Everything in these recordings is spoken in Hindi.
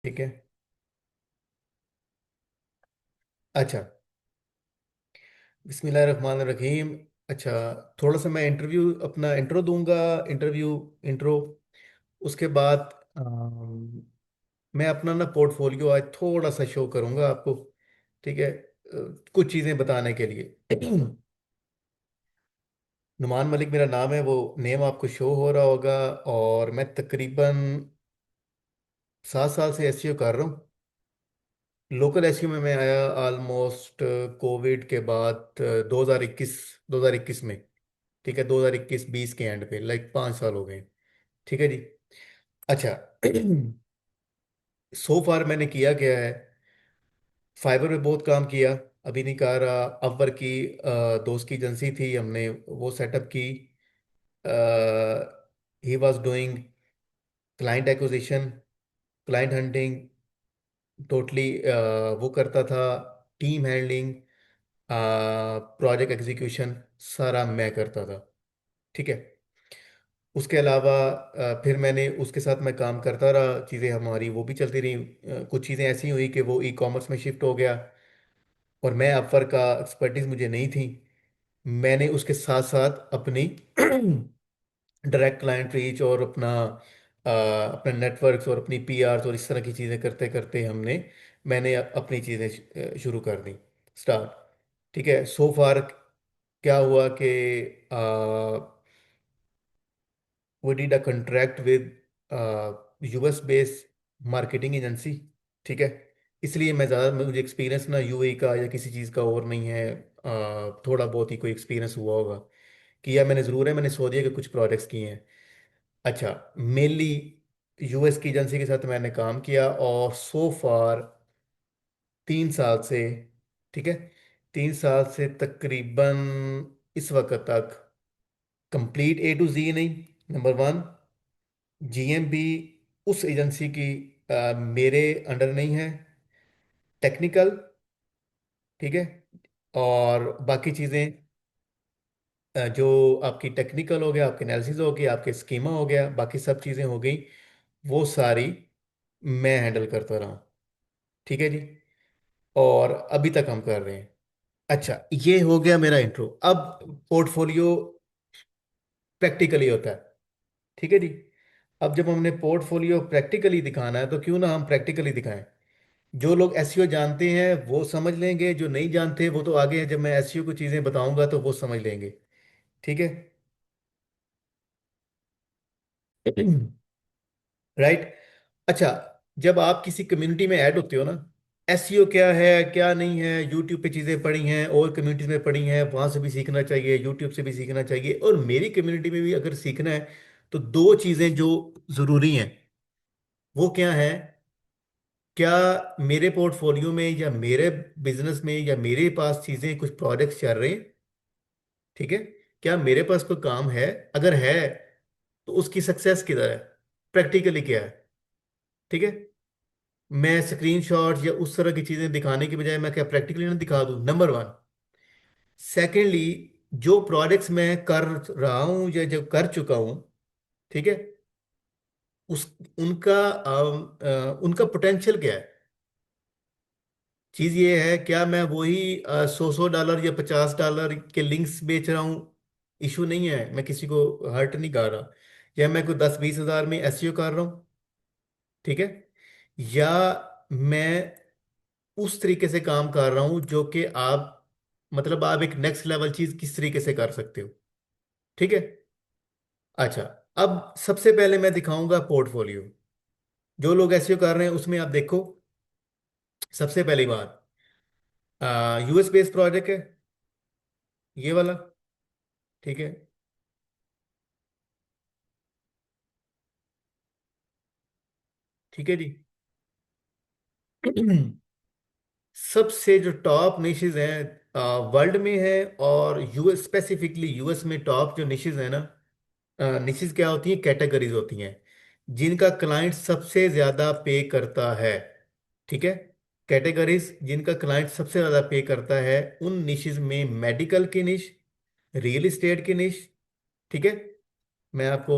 ठीक है। अच्छा। बिस्मिल्लाहिर्रहमानिर्रहीम। अच्छा, थोड़ा सा मैं अपना इंट्रो दूंगा। Interview intro. उसके बाद मैं अपना ना पोर्टफोलियो आज थोड़ा सा शो करूंगा आपको। ठीक है। कुछ चीज़ें बताने के लिए। नुमान मलिक मेरा नाम है, वो नेम आपको शो हो रहा होगा। और मैं तकरीबन 7 साल से एसईओ कर रहा हूँ। लोकल एसईओ में मैं आया ऑलमोस्ट कोविड के बाद 2021। 2021 में। ठीक है, 2021-20 के एंड पे, लाइक 5 साल हो गए। ठीक है जी। अच्छा। सो फार मैंने किया क्या है। फाइबर पे बहुत काम किया। अभी नहीं कह रहा, अवर की दोस्त की एजेंसी थी, हमने वो सेटअप की। He was doing client acquisition, client hunting, totally वो करता था। टीम हैंडलिंग, प्रोजेक्ट एग्जीक्यूशन, सारा मैं करता था। ठीक है। उसके अलावा फिर मैंने उसके साथ मैं काम करता रहा, चीज़ें हमारी वो भी चलती रही। कुछ चीज़ें ऐसी हुई कि वो ई कॉमर्स में शिफ्ट हो गया। और मैं अपवर का एक्सपर्टीज मुझे नहीं थी। मैंने उसके साथ साथ अपनी डायरेक्ट क्लाइंट रीच और अपना नेटवर्क्स और अपनी पीआरस और इस तरह की चीज़ें करते करते मैंने अपनी चीज़ें शुरू कर दी, स्टार्ट। ठीक है। सो फार क्या हुआ कि we did a contract with US based marketing agency. ठीक है। इसलिए मैं ज़्यादा मुझे एक्सपीरियंस ना यूएई का या किसी चीज़ का और नहीं है। थोड़ा बहुत ही कोई एक्सपीरियंस हुआ होगा। किया मैंने ज़रूर है, मैंने सऊदीया के कुछ प्रोजेक्ट्स किए हैं। अच्छा। मेनली यूएस की एजेंसी के साथ मैंने काम किया और सो फार 3 साल से, ठीक है, 3 साल से तकरीबन इस वक्त तक कंप्लीट ए टू जी नहीं, नंबर वन, जीएमबी उस एजेंसी की मेरे अंडर नहीं है, टेक्निकल। ठीक है। और बाकी चीज़ें जो आपकी टेक्निकल हो गया, आपके एनालिसिस हो गया, आपके स्कीमा हो गया, बाकी सब चीज़ें हो गई, वो सारी मैं हैंडल करता रहा। ठीक है जी। और अभी तक हम कर रहे हैं। अच्छा, ये हो गया मेरा इंट्रो। अब पोर्टफोलियो प्रैक्टिकली होता है। ठीक है जी। अब जब हमने पोर्टफोलियो प्रैक्टिकली दिखाना है तो क्यों ना हम प्रैक्टिकली दिखाएं। जो लोग एसईओ जानते हैं वो समझ लेंगे, जो नहीं जानते वो तो आगे हैं, जब मैं एसईओ को चीज़ें बताऊंगा तो वो समझ लेंगे। ठीक है। राइट। अच्छा। जब आप किसी कम्युनिटी में ऐड होते हो ना, एसईओ क्या है क्या नहीं है, यूट्यूब पे चीज़ें पढ़ी हैं और कम्युनिटीज में पढ़ी हैं, वहां से भी सीखना चाहिए, यूट्यूब से भी सीखना चाहिए, और मेरी कम्युनिटी में भी अगर सीखना है तो दो चीज़ें जो ज़रूरी हैं वो क्या है। क्या मेरे पोर्टफोलियो में या मेरे बिजनेस में या मेरे पास चीज़ें कुछ प्रोजेक्ट्स चल रहे हैं। ठीक है। क्या मेरे पास कोई काम है, अगर है तो उसकी सक्सेस किधर है, प्रैक्टिकली क्या है। ठीक है। मैं स्क्रीनशॉट या उस तरह की चीजें दिखाने की बजाय मैं क्या प्रैक्टिकली ना दिखा दूं, नंबर वन। सेकेंडली, जो प्रोजेक्ट्स मैं कर रहा हूं या जो कर चुका हूं, ठीक है, उस उनका पोटेंशियल क्या है। चीज ये है, क्या मैं वही 100-100 डॉलर या $50 के लिंक्स बेच रहा हूँ। इशू नहीं है, मैं किसी को हर्ट नहीं कर रहा। या मैं कोई 10-20 हज़ार में एसईओ कर रहा हूँ। ठीक है। या मैं उस तरीके से काम कर रहा हूँ जो कि आप, मतलब आप एक नेक्स्ट लेवल चीज किस तरीके से कर सकते हो। ठीक है। अच्छा। अब सबसे पहले मैं दिखाऊंगा पोर्टफोलियो। जो लोग एसईओ कर रहे हैं उसमें आप देखो, सबसे पहली बात, यूएस बेस्ड प्रोजेक्ट है ये वाला। ठीक है। ठीक है जी। सबसे जो टॉप निशेज हैं वर्ल्ड में है, और यूएस स्पेसिफिकली यूएस में टॉप जो निशेज है ना, निशेज क्या होती हैं, कैटेगरीज होती हैं जिनका क्लाइंट सबसे ज्यादा पे करता है। ठीक है। कैटेगरीज जिनका क्लाइंट सबसे ज्यादा पे करता है, उन निशेज में मेडिकल की निश, रियल एस्टेट की निश। ठीक है। मैं आपको,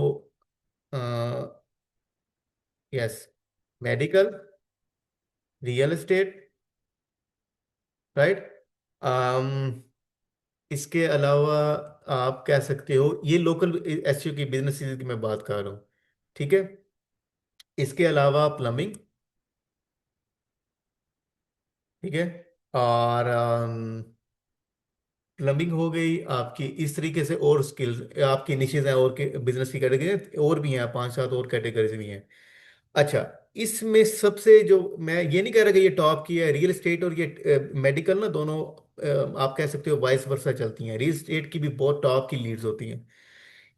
yes, medical, real estate, right. इसके अलावा आप कह सकते हो ये लोकल एसईओ की बिजनेस की मैं बात कर रहा हूँ, ठीक है। इसके अलावा प्लम्बिंग, ठीक है। और प्लम्बिंग हो गई आपकी, इस तरीके से और स्किल्स आपकी निशेज हैं, और के बिजनेस की कैटेगरी और भी हैं, पांच सात और कैटेगरीज भी हैं। अच्छा, इसमें सबसे जो, मैं ये नहीं कह रहा कि ये टॉप की है, रियल एस्टेट और ये मेडिकल ना दोनों आप कह सकते हो वाइस वर्सा चलती हैं, रियल एस्टेट की भी बहुत टॉप की लीड्स होती हैं।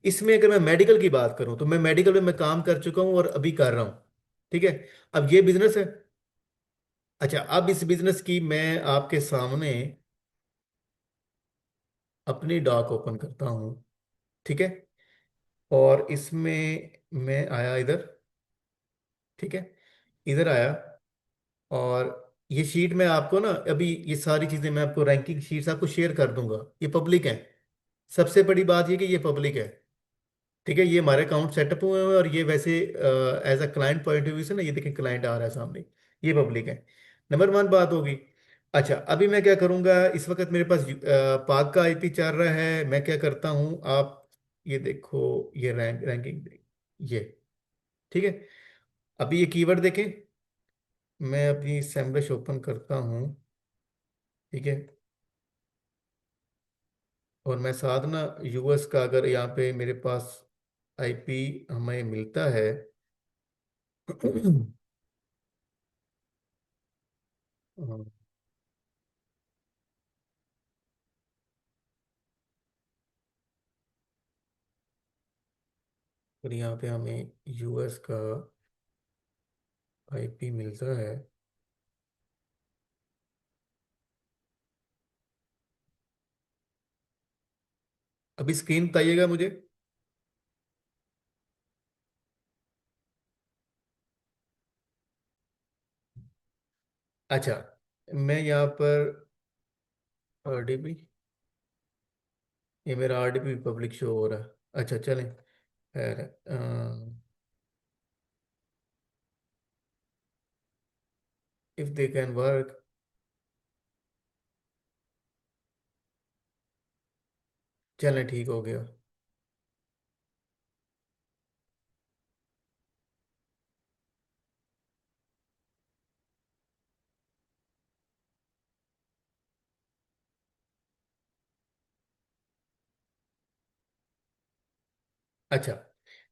इसमें अगर मैं मेडिकल की बात करूं तो मैं मेडिकल में मैं काम कर चुका हूं और अभी कर रहा हूं, ठीक है। अब ये बिजनेस है। अच्छा, अब इस बिजनेस की मैं आपके सामने अपनी डॉक ओपन करता हूं, ठीक है। और इसमें मैं आया इधर, ठीक है, इधर आया। और ये शीट में आपको ना अभी ये सारी चीजें मैं आपको रैंकिंग शीट्स आपको शेयर कर दूंगा, ये पब्लिक है। सबसे बड़ी बात ये कि ये पब्लिक है, ठीक है। ये हमारे अकाउंट सेटअप हुए हैं और ये वैसे as a client point of view से ना, ये देखिए क्लाइंट आ रहा है सामने, ये पब्लिक है। नंबर वन बात होगी। अच्छा, अभी मैं क्या करूंगा, इस वक्त मेरे पास पाक का आईपी चल रहा है, मैं क्या करता हूं, आप ये देखो, ये रैंकिंग, ये, ठीक है। अभी ये कीवर्ड देखें, मैं अपनी सैम्बलिश ओपन करता हूं, ठीक है। और मैं साथ ना यूएस का, अगर यहाँ पे मेरे पास आईपी हमें मिलता है और यहाँ पे हमें यूएस का आईपी मिलता है। अभी स्क्रीन बताइएगा मुझे। अच्छा, मैं यहाँ पर आरडीपी, ये मेरा आरडीपी पब्लिक शो हो रहा है। अच्छा चलें, खैर है। इफ दे कैन वर्क, चलें ठीक हो गया। अच्छा,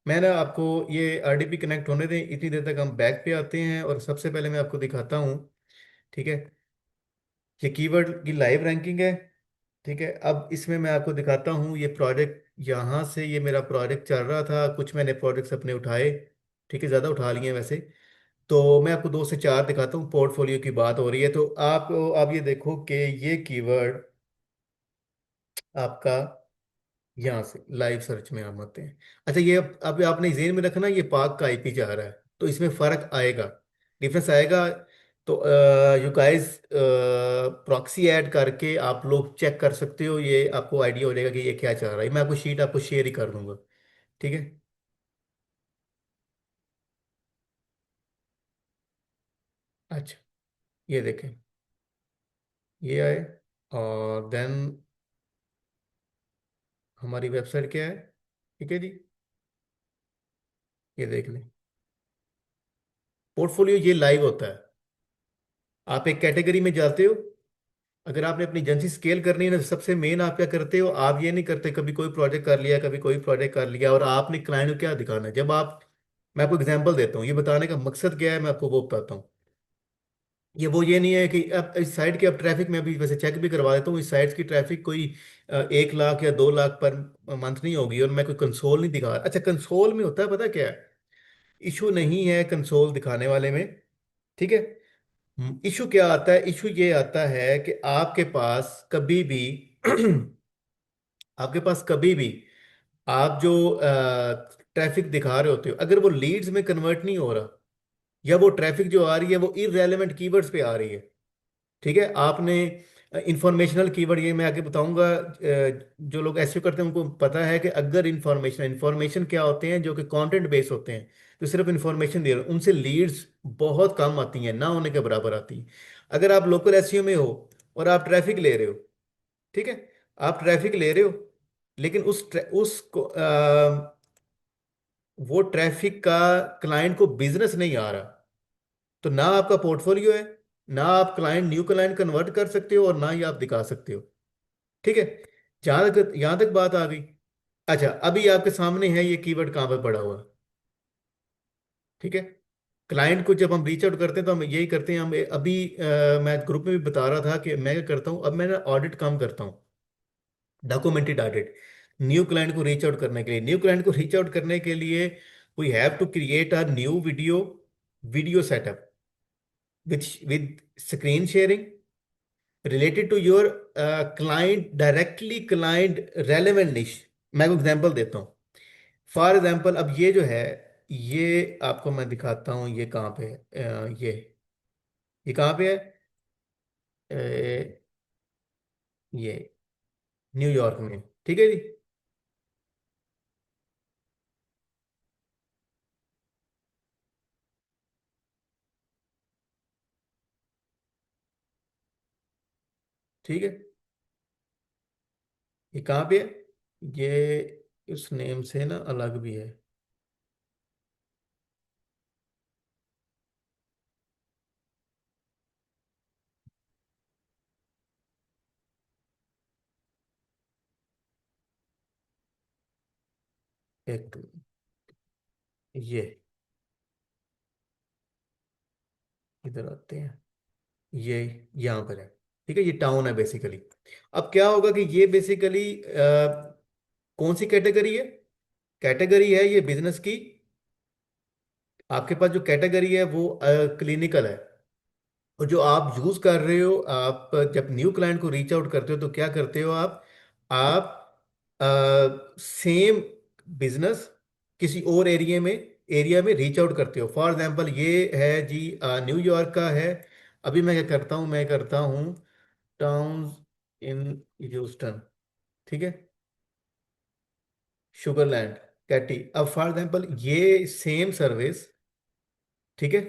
मैं ना आपको ये आरडीपी कनेक्ट होने दें, इतनी देर तक हम बैक पे आते हैं और सबसे पहले मैं आपको दिखाता हूँ, ठीक है। ये कीवर्ड की लाइव रैंकिंग है, ठीक है। अब इसमें मैं आपको दिखाता हूँ ये प्रोजेक्ट, यहाँ से ये मेरा प्रोजेक्ट चल रहा था, कुछ मैंने प्रोजेक्ट्स अपने उठाए, ठीक है, ज़्यादा उठा लिए हैं वैसे। तो मैं आपको दो से चार दिखाता हूँ, पोर्टफोलियो की बात हो रही है तो आप ये देखो कि ये कीवर्ड आपका यहाँ से लाइव सर्च में हम आते हैं। अच्छा, ये अब आपने जेन में रखना, ये पाक का आईपी जा रहा है, तो इसमें फर्क आएगा, डिफरेंस आएगा। तो यू गाइस प्रॉक्सी ऐड करके आप लोग चेक कर सकते हो, ये आपको आइडिया हो जाएगा कि ये क्या चल रहा है। मैं आपको शीट आपको शेयर ही कर दूंगा, ठीक है। अच्छा, ये देखें, ये आए, और देन हमारी वेबसाइट क्या है, ठीक है जी, ये देख लें। पोर्टफोलियो ये लाइव होता है, आप एक कैटेगरी में जाते हो। अगर आपने अपनी एजेंसी स्केल करनी है ना, सबसे मेन आप क्या करते हो, आप ये नहीं करते कभी कोई प्रोजेक्ट कर लिया, कभी कोई प्रोजेक्ट कर लिया, और आपने क्लाइंट को क्या दिखाना है जब आप, मैं आपको एग्जांपल देता हूँ, ये बताने का मकसद क्या है मैं आपको वो बताता हूँ। ये नहीं है कि अब इस साइट के, अब ट्रैफिक में अभी वैसे चेक भी करवा देता हूँ, इस साइट्स की ट्रैफिक कोई 1 लाख या 2 लाख पर मंथ नहीं होगी, और मैं कोई कंसोल नहीं दिखा रहा। अच्छा, कंसोल में होता है पता क्या है, इशू नहीं है कंसोल दिखाने वाले में, ठीक है। इशू क्या आता है, इशू ये आता है कि आपके पास कभी भी आपके पास कभी भी आप जो ट्रैफिक दिखा रहे होते हो, अगर वो लीड्स में कन्वर्ट नहीं हो रहा, या वो ट्रैफिक जो आ रही है वो इररेलेवेंट कीवर्ड्स पे आ रही है, ठीक है। आपने इंफॉर्मेशनल कीवर्ड, ये मैं आगे बताऊंगा, जो लोग एसईओ करते हैं उनको पता है कि अगर इंफॉर्मेशन इंफॉर्मेशन क्या होते हैं जो कि कंटेंट बेस होते हैं, जो सिर्फ इंफॉर्मेशन दे रहे हो, उनसे लीड्स बहुत कम आती हैं, ना होने के बराबर आती हैं। अगर आप लोकल एसईओ में हो और आप ट्रैफिक ले रहे हो, ठीक है, आप ट्रैफिक ले रहे हो, लेकिन उसको वो ट्रैफिक का क्लाइंट को बिजनेस नहीं आ रहा, तो ना आपका पोर्टफोलियो है, ना आप क्लाइंट न्यू क्लाइंट कन्वर्ट कर सकते हो, और ना ही आप दिखा सकते हो। ठीक है, जहां तक बात आ गई। अच्छा, अभी आपके सामने है ये कीवर्ड कहाँ पे पड़ा हुआ। ठीक है, क्लाइंट को जब हम रीच आउट करते हैं तो हम यही करते हैं। हम अभी मैं ग्रुप में भी बता रहा था कि मैं क्या करता हूँ, अब मैं ना ऑडिट काम करता हूँ, डॉक्यूमेंटेड ऑडिट। न्यू क्लाइंट को रीच आउट करने के लिए, न्यू क्लाइंट को रीच आउट करने के लिए we have to create a new video setup with screen sharing related to your client, directly client relevant niche. मैं एग्जांपल देता हूँ। फॉर एग्जांपल, अब ये जो है, ये आपको मैं दिखाता हूँ, ये कहाँ पे है। ये कहाँ पे है। ये न्यूयॉर्क में, ठीक है जी। ठीक है, ये कहाँ पे है। ये उस नेम से ना अलग भी है। एक, ये इधर आते हैं, ये यहाँ पर है। ठीक है, ये टाउन है बेसिकली। अब क्या होगा कि ये बेसिकली कौन सी कैटेगरी है। कैटेगरी है ये बिजनेस की। आपके पास जो कैटेगरी है वो क्लिनिकल है। और जो आप यूज कर रहे हो, आप जब न्यू क्लाइंट को रीच आउट करते हो तो क्या करते हो आप सेम बिजनेस किसी और एरिया में रीच आउट करते हो। फॉर एग्जांपल, ये है जी, न्यूयॉर्क का है। अभी मैं क्या करता हूँ, मैं करता हूँ टाउन्स इन ह्यूस्टन। ठीक है, शुगरलैंड, कैटी। अब फॉर एग्जांपल ये सेम सर्विस, ठीक है,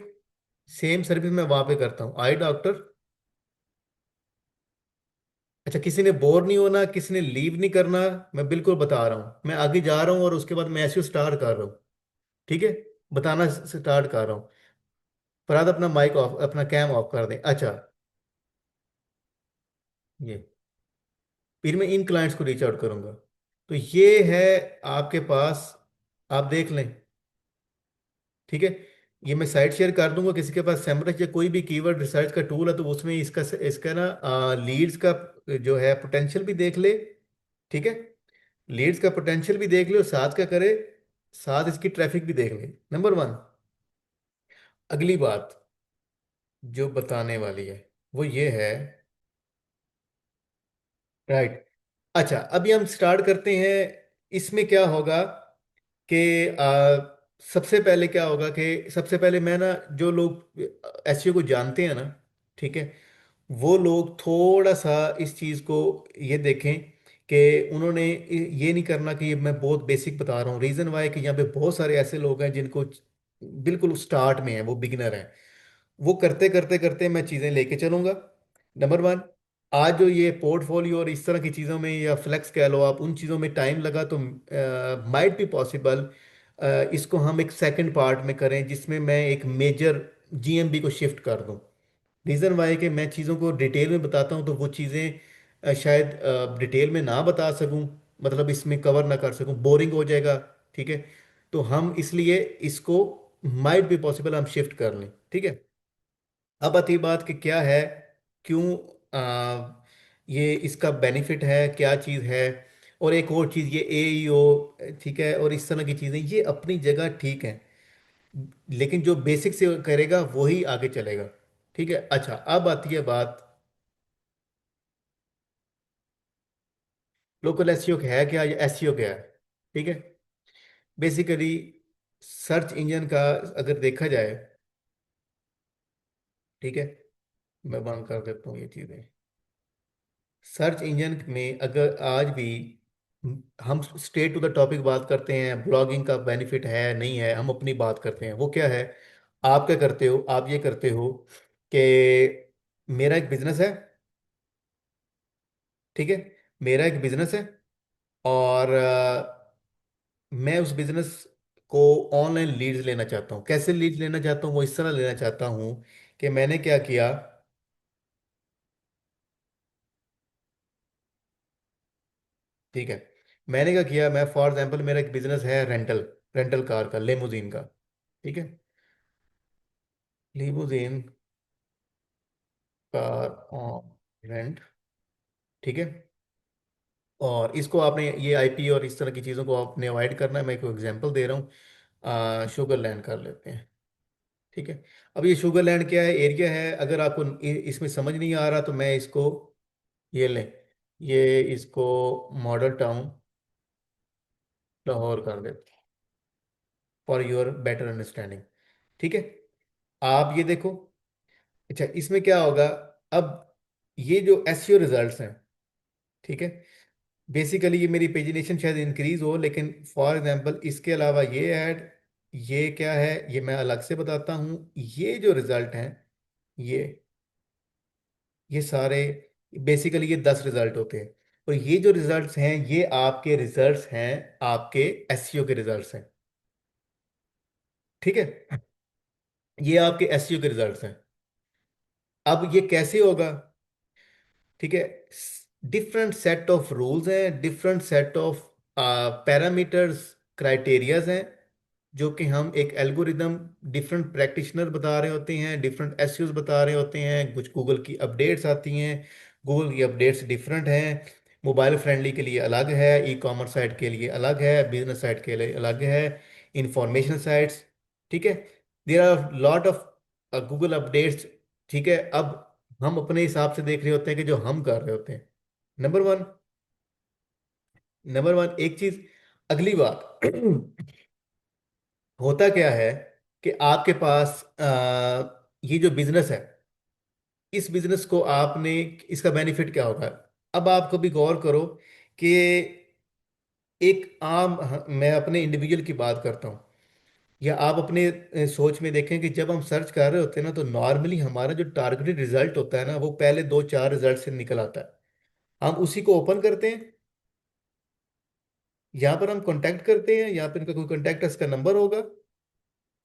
सेम सर्विस मैं वहां पे करता हूँ, आई डॉक्टर। अच्छा, किसी ने बोर नहीं होना, किसी ने लीव नहीं करना। मैं बिल्कुल बता रहा हूँ, मैं आगे जा रहा हूँ और उसके बाद मैं ऐसे स्टार्ट कर रहा हूँ। ठीक है, बताना स्टार्ट कर रहा हूँ। फरहाद अपना माइक ऑफ, अपना कैम ऑफ कर दें। अच्छा, ये फिर मैं इन क्लाइंट्स को रीच आउट करूंगा। तो ये है आपके पास, आप देख लें। ठीक है, ये मैं साइट शेयर कर दूंगा, किसी के पास सैमरज या कोई भी कीवर्ड रिसर्च का टूल है तो उसमें इसका इसका ना लीड्स का जो है पोटेंशियल भी देख ले। ठीक है, लीड्स का पोटेंशियल भी देख ले, और साथ क्या करे, साथ इसकी ट्रैफिक भी देख ले। Number one. अगली बात जो बताने वाली है वो ये है। राइट। अच्छा, अभी हम स्टार्ट करते हैं। इसमें क्या होगा कि सबसे पहले क्या होगा कि सबसे पहले मैं ना, जो लोग एसईओ को जानते हैं ना, ठीक है, वो लोग थोड़ा सा इस चीज़ को ये देखें कि उन्होंने ये नहीं करना कि ये मैं बहुत बेसिक बता रहा हूँ। रीज़न वाई कि यहाँ पे बहुत सारे ऐसे लोग हैं जिनको बिल्कुल स्टार्ट में है, वो बिगिनर हैं। वो करते करते करते मैं चीज़ें लेके चलूंगा। नंबर वन, आज जो ये पोर्टफोलियो और इस तरह की चीज़ों में या फ्लेक्स कह लो आप, उन चीज़ों में टाइम लगा तो माइट बी पॉसिबल इसको हम एक सेकंड पार्ट में करें जिसमें मैं एक मेजर जीएमबी को शिफ्ट कर दूं। रीज़न वाई कि मैं चीज़ों को डिटेल में बताता हूँ तो वो चीज़ें शायद डिटेल में ना बता सकूँ, मतलब इसमें कवर ना कर सकूँ, बोरिंग हो जाएगा। ठीक है, तो हम इसलिए इसको माइट बी पॉसिबल हम शिफ्ट कर लें। ठीक है, अब आती बात कि क्या है, क्यों ये इसका बेनिफिट है, क्या चीज़ है। और एक और चीज़, ये एईओ, ठीक है, और इस तरह की चीज़ें ये अपनी जगह ठीक है, लेकिन जो बेसिक से करेगा वही आगे चलेगा। ठीक है, अच्छा, अब आती है बात, लोकल एसईओ है क्या या एसईओ क्या है। ठीक है, बेसिकली सर्च इंजन का अगर देखा जाए, ठीक है, मैं बंद कर देता हूँ ये चीज़ें। सर्च इंजन में अगर आज भी हम स्ट्रेट टू द टॉपिक बात करते हैं, ब्लॉगिंग का बेनिफिट है नहीं है, हम अपनी बात करते हैं। वो क्या है, आप क्या करते हो, आप ये करते हो कि मेरा एक बिजनेस है, ठीक है, मेरा एक बिजनेस है, और मैं उस बिजनेस को ऑनलाइन लीड्स लेना चाहता हूँ। कैसे लीड्स लेना चाहता हूँ, वो इस तरह लेना चाहता हूँ कि मैंने क्या किया, ठीक है, मैंने क्या किया, मैं फॉर एग्जांपल मेरा एक बिजनेस है रेंटल, रेंटल कार का, लेमुजीन का, ठीक है, लिमोजीन कार ऑन रेंट, ठीक है। और इसको आपने ये आईपी और इस तरह की चीज़ों को आपने अवॉइड करना है। मैं एक एग्जांपल दे रहा हूँ, शुगर लैंड कर लेते हैं, ठीक है। अब ये शुगर लैंड क्या है, एरिया है, अगर आपको इसमें समझ नहीं आ रहा तो मैं इसको, ये लें, ये इसको मॉडल टाउन लाहौर कर देते फॉर योर बेटर अंडरस्टैंडिंग, ठीक है। आप ये देखो, अच्छा इसमें क्या होगा, अब ये जो एसईओ रिजल्ट्स हैं, ठीक है, बेसिकली ये मेरी पेजिनेशन शायद इंक्रीज हो, लेकिन फॉर एग्जांपल इसके अलावा ये ऐड, ये क्या है, ये मैं अलग से बताता हूँ। ये जो रिजल्ट हैं, ये ये सारे बेसिकली ये 10 रिजल्ट होते हैं, और ये जो रिजल्ट्स हैं ये आपके रिजल्ट्स हैं, आपके एसईओ के रिजल्ट्स हैं, ठीक है, ये आपके एसईओ के रिजल्ट्स हैं। अब ये कैसे होगा, ठीक है, डिफरेंट सेट ऑफ रूल्स हैं, different set of parameters, criterias हैं, जो कि हम एक एल्गोरिदम, डिफरेंट प्रैक्टिशनर बता रहे होते हैं, डिफरेंट एसयूज बता रहे होते हैं, कुछ गूगल की अपडेट्स आती हैं, गूगल की अपडेट्स डिफरेंट हैं, मोबाइल फ्रेंडली के लिए अलग है, ई कॉमर्स साइट के लिए अलग है, बिजनेस साइट के लिए अलग है, इंफॉर्मेशन साइट्स, ठीक है, there are lot of Google updates, ठीक है। अब हम अपने हिसाब से देख रहे होते हैं कि जो हम कर रहे होते हैं, नंबर वन, नंबर वन एक चीज। अगली बात होता क्या है कि आपके पास ये जो बिजनेस है, इस बिजनेस को आपने, इसका बेनिफिट क्या होगा। अब आप कभी गौर करो कि एक आम, मैं अपने इंडिविजुअल की बात करता हूँ, या आप अपने सोच में देखें कि जब हम सर्च कर रहे होते हैं ना, तो नॉर्मली हमारा जो टारगेटेड रिजल्ट होता है ना, वो पहले दो चार रिजल्ट से निकल आता है। हम उसी को ओपन करते हैं, यहाँ पर हम कांटेक्ट करते हैं, यहाँ पर इनका कोई कांटेक्ट इसका नंबर होगा,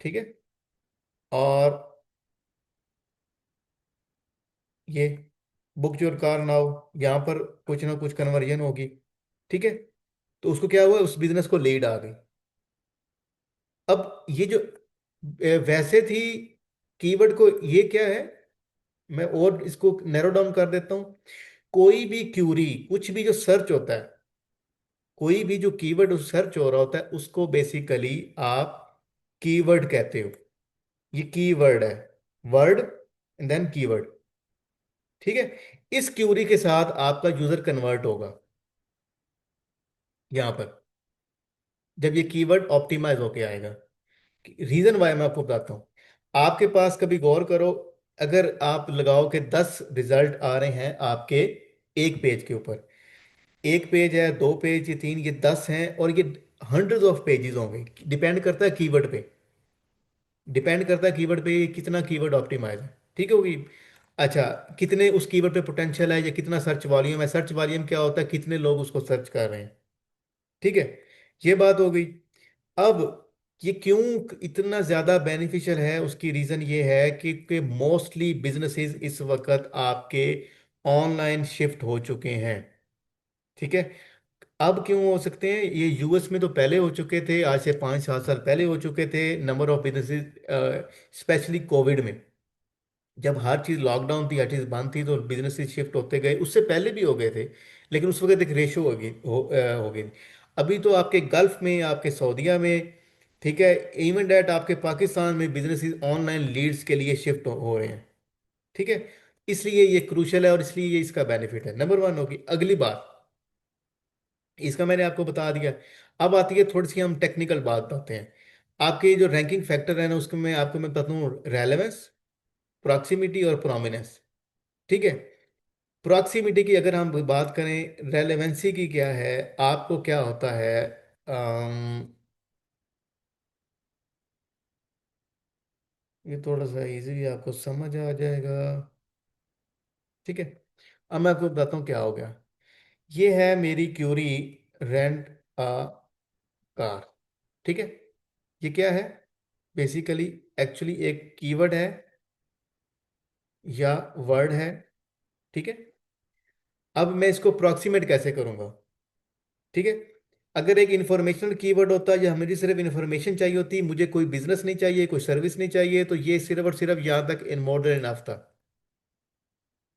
ठीक है, और ये बुक योर कार नाउ, यहाँ पर कुछ ना कुछ कन्वर्जन होगी, ठीक है। तो उसको क्या हुआ, उस बिजनेस को लीड आ गई। अब ये जो वैसे थी कीवर्ड को, ये क्या है, मैं और इसको नैरो डाउन कर देता हूँ। कोई भी क्यूरी, कुछ भी जो सर्च होता है, कोई भी जो कीवर्ड सर्च हो रहा होता है, उसको बेसिकली आप कीवर्ड कहते हो। ये कीवर्ड है, वर्ड एंड देन कीवर्ड, ठीक है। इस क्यूरी के साथ आपका यूजर कन्वर्ट होगा यहां पर, जब ये कीवर्ड ऑप्टिमाइज होके आएगा। रीजन वाई मैं आपको बताता हूँ। आपके पास कभी गौर करो, अगर आप लगाओ कि 10 रिजल्ट आ रहे हैं आपके एक पेज के ऊपर, एक पेज है, दो पेज, ये तीन, ये 10 हैं, और ये हंड्रेड ऑफ पेजेस होंगे, डिपेंड करता है कीवर्ड पे, डिपेंड करता है कीवर्ड पे कितना कीवर्ड ऑप्टिमाइज है, ठीक होगी। अच्छा, कितने उस कीवर्ड पे पोटेंशियल है, या कितना सर्च वॉल्यूम है, सर्च वॉल्यूम क्या होता है, कितने लोग उसको सर्च कर रहे हैं, ठीक है, ये बात हो गई। अब ये क्यों इतना ज्यादा बेनिफिशियल है, उसकी रीजन ये है कि मोस्टली बिजनेसेस इस वक्त आपके ऑनलाइन शिफ्ट हो चुके हैं, ठीक है। अब क्यों हो सकते हैं, ये यूएस में तो पहले हो चुके थे, आज से 5-7 साल पहले हो चुके थे, number of businesses, specially Covid में, जब हर चीज़ लॉकडाउन थी, हर चीज़ बंद थी, तो बिजनेसेस शिफ्ट होते गए, उससे पहले भी हो गए थे, लेकिन उस वक्त एक रेशो हो गई। अभी तो आपके गल्फ में, आपके सऊदीया में, ठीक है, इवन डेट आपके पाकिस्तान में बिजनेसेस ऑनलाइन लीड्स के लिए शिफ्ट हो रहे हैं, ठीक है। इसलिए ये क्रूशल है, और इसलिए ये इसका बेनिफिट है, नंबर वन होगी। अगली बात, इसका मैंने आपको बता दिया। अब आती है थोड़ी सी, हम टेक्निकल बात बताते हैं। आपके जो रैंकिंग फैक्टर है ना, उसके में आपको मैं बताता हूँ, रेलेवेंस, प्रॉक्सिमिटी और प्रोमिनेंस, ठीक है। प्रॉक्सिमिटी की अगर हम बात करें, रेलेवेंसी की क्या है, आपको क्या होता है, ये थोड़ा सा इजी आपको समझ आ जाएगा। ठीक है, अब मैं आपको बताता हूँ क्या हो गया। ये है मेरी क्यूरी, रेंट अ कार। ठीक है, ये क्या है बेसिकली, एक्चुअली एक कीवर्ड है या वर्ड है। ठीक है, अब मैं इसको अप्रोक्सीमेट कैसे करूंगा। ठीक है, अगर एक इंफॉर्मेशनल कीवर्ड होता या मुझे सिर्फ इंफॉर्मेशन चाहिए होती, मुझे कोई बिजनेस नहीं चाहिए, कोई सर्विस नहीं चाहिए, तो ये सिर्फ और सिर्फ यहाँ तक इन मॉडर्न इनफ था।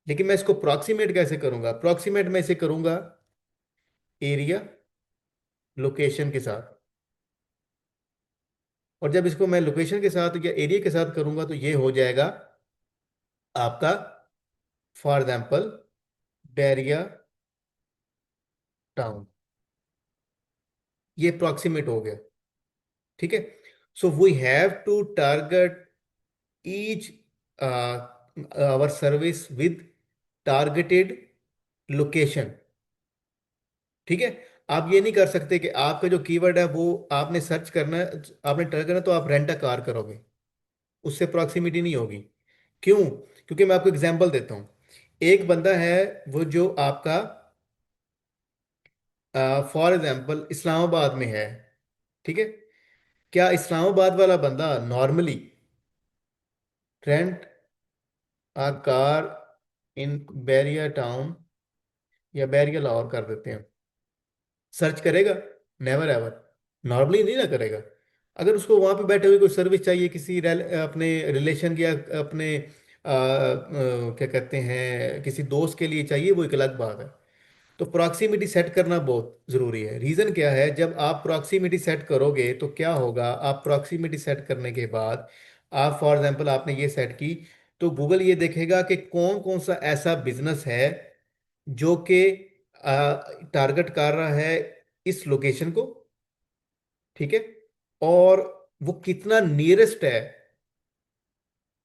लेकिन मैं इसको अप्रोक्सीमेट कैसे करूंगा, अप्रोक्सीमेट मैं इसे करूंगा एरिया लोकेशन के साथ। और जब इसको मैं लोकेशन के साथ या एरिया के साथ करूंगा तो ये हो जाएगा आपका, फॉर एग्जाम्पल, बैरिया टाउन। ये अप्रोक्सीमेट हो गया। ठीक है, so we have to target each our service with targeted location. ठीक है, आप ये नहीं कर सकते कि आपका जो कीवर्ड है वो आपने सर्च करना है, आपने टारगेट करना है, तो आप रेंट अ कार करोगे, उससे प्रॉक्सिमिटी नहीं होगी। क्यों? क्योंकि मैं आपको एग्जांपल देता हूँ। एक बंदा है वो जो आपका फॉर एग्जांपल इस्लामाबाद में है। ठीक है, क्या इस्लामाबाद वाला बंदा normally rent a car in Bahria town या बैरिया लाहौर कर देते हैं, सर्च करेगा? नेवर एवर, नॉर्मली नहीं ना करेगा। अगर उसको वहां पे बैठे हुए कोई सर्विस चाहिए किसी अपने रिलेशन या अपने क्या कहते हैं किसी दोस्त के लिए चाहिए, वो एक अलग बात है। तो प्रॉक्सिमिटी सेट करना बहुत ज़रूरी है। रीज़न क्या है, जब आप प्रॉक्सिमिटी सेट करोगे तो क्या होगा, आप प्रॉक्सिमिटी सेट करने के बाद आप फॉर एग्जांपल आपने ये सेट की, तो गूगल ये देखेगा कि कौन कौन सा ऐसा बिजनेस है जो कि टारगेट कर रहा है इस लोकेशन को। ठीक है, और वो कितना नियरेस्ट है।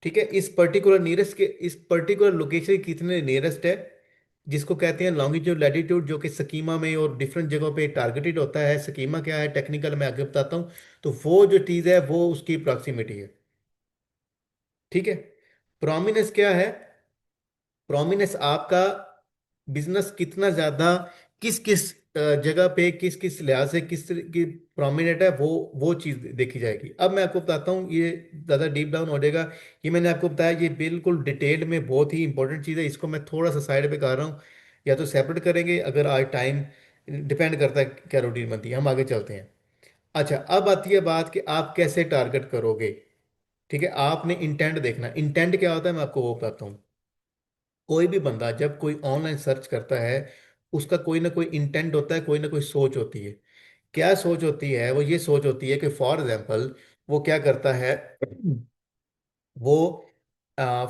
ठीक है, इस पर्टिकुलर लोकेशन कितने नियरेस्ट है, जिसको कहते हैं लॉन्गिट्यूड लैटिट्यूड, जो कि स्कीमा में और डिफरेंट जगहों पे टारगेटेड होता है। स्कीमा क्या है टेक्निकल मैं आगे बताता हूँ। तो वो जो चीज़ है वो उसकी प्रॉक्सिमिटी है। ठीक है, प्रोमिनेंस क्या है, प्रोमिनेंस आपका बिजनेस कितना ज्यादा किस किस जगह पे किस किस लिहाज से किस तरह की प्रोमिनेंट है, वो चीज देखी जाएगी। अब मैं आपको बताता हूँ, ये ज्यादा डीप डाउन हो जाएगा। ये मैंने आपको बताया, ये बिल्कुल डिटेल में बहुत ही इंपॉर्टेंट चीज़ है। इसको मैं थोड़ा सा साइड पे कर रहा हूँ, या तो सेपरेट करेंगे अगर आज टाइम, डिपेंड करता है क्या रूटीन बनती है। हम आगे चलते हैं। अच्छा, अब आती है बात कि आप कैसे टारगेट करोगे। ठीक है, आपने इंटेंट देखना। इंटेंट क्या होता है मैं आपको वो बताता हूँ। कोई भी बंदा जब कोई ऑनलाइन सर्च करता है, उसका कोई ना कोई इंटेंट होता है, कोई ना कोई सोच होती है। क्या सोच होती है? वो ये सोच होती है कि फॉर एग्जांपल वो क्या करता है, वो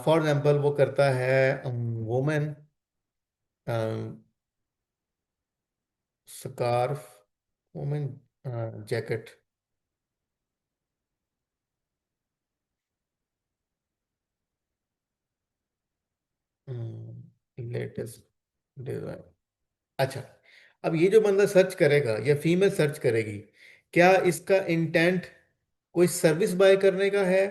फॉर एग्जांपल वो करता है women scarf, women jacket, latest design. अच्छा, अब ये जो बंदा सर्च करेगा या फीमेल सर्च करेगी, क्या इसका इंटेंट कोई सर्विस बाय करने का है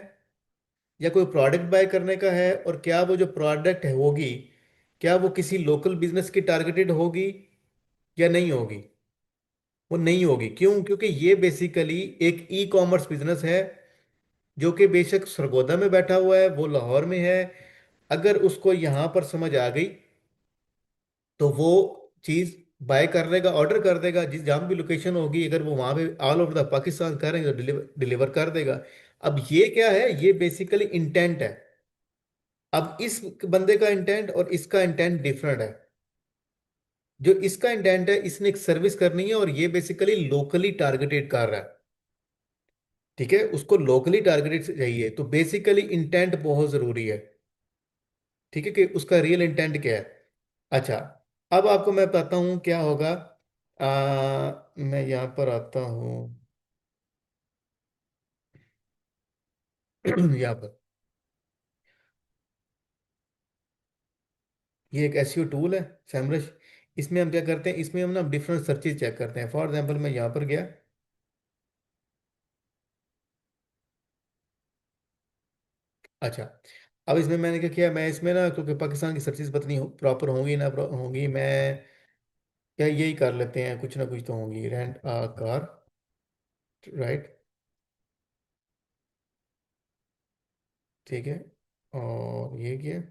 या कोई प्रोडक्ट बाय करने का है? और क्या वो जो प्रोडक्ट है होगी, क्या वो किसी लोकल बिजनेस की टारगेटेड होगी या नहीं होगी? वो नहीं होगी। क्यों? क्योंकि ये बेसिकली एक ई कॉमर्स बिजनेस है, जो कि बेशक सरगोदा में बैठा हुआ है, वो लाहौर में है। अगर उसको यहाँ पर समझ आ गई तो वो चीज़ बाय कर लेगा, ऑर्डर कर देगा, जिस जहाँ भी लोकेशन होगी, अगर वो वहाँ पे ऑल ओवर द पाकिस्तान करेंगे तो डिलीवर डिलीवर कर देगा। अब ये क्या है, ये बेसिकली इंटेंट है। अब इस बंदे का इंटेंट और इसका इंटेंट डिफरेंट है। जो इसका इंटेंट है, इसने एक सर्विस करनी है और ये बेसिकली लोकली टारगेटेड कर रहा है। ठीक है, उसको लोकली टारगेटेड चाहिए, तो बेसिकली इंटेंट बहुत जरूरी है। ठीक है, कि उसका रियल इंटेंट क्या है। अच्छा, अब आपको मैं बताता हूँ क्या होगा। मैं यहाँ पर आता हूँ यहाँ पर, ये एक एसईओ टूल है, सैमरश। इसमें हम क्या करते हैं, इसमें हम ना डिफरेंट सर्चेज चेक करते हैं। फॉर एग्जांपल मैं यहाँ पर गया। अच्छा, अब इसमें मैंने क्या किया, मैं इसमें ना, क्योंकि पाकिस्तान की सर्चेज पता नहीं प्रॉपर होंगी ना होंगी, मैं क्या यही कर लेते हैं, कुछ ना कुछ तो होंगी। रेंट आ कार, राइट, ठीक है। और ये क्या,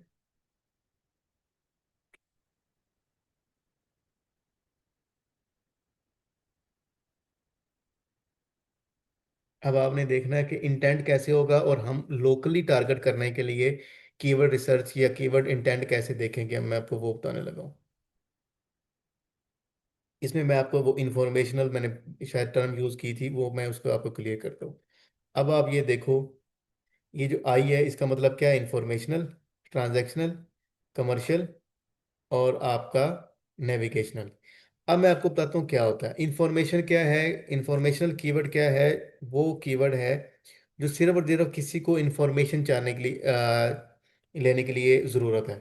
अब आपने देखना है कि इंटेंट कैसे होगा, और हम लोकली टारगेट करने के लिए कीवर्ड रिसर्च या कीवर्ड इंटेंट कैसे देखेंगे, मैं आपको वो बताने लगा हूँ। इसमें मैं आपको वो इंफॉर्मेशनल, मैंने शायद टर्म यूज़ की थी, वो मैं उसको आपको क्लियर करता हूँ। अब आप ये देखो, ये जो आई है इसका मतलब क्या है, इंफॉर्मेशनल, ट्रांजैक्शनल, कमर्शियल, और आपका नेविगेशनल। अब मैं आपको बताता हूँ क्या होता है इंफॉर्मेशन क्या है। इंफॉर्मेशनल कीवर्ड क्या है, वो कीवर्ड है जो सिर्फ और सिर्फ किसी को इंफॉर्मेशन चाहने के लिए लेने के लिए ज़रूरत है,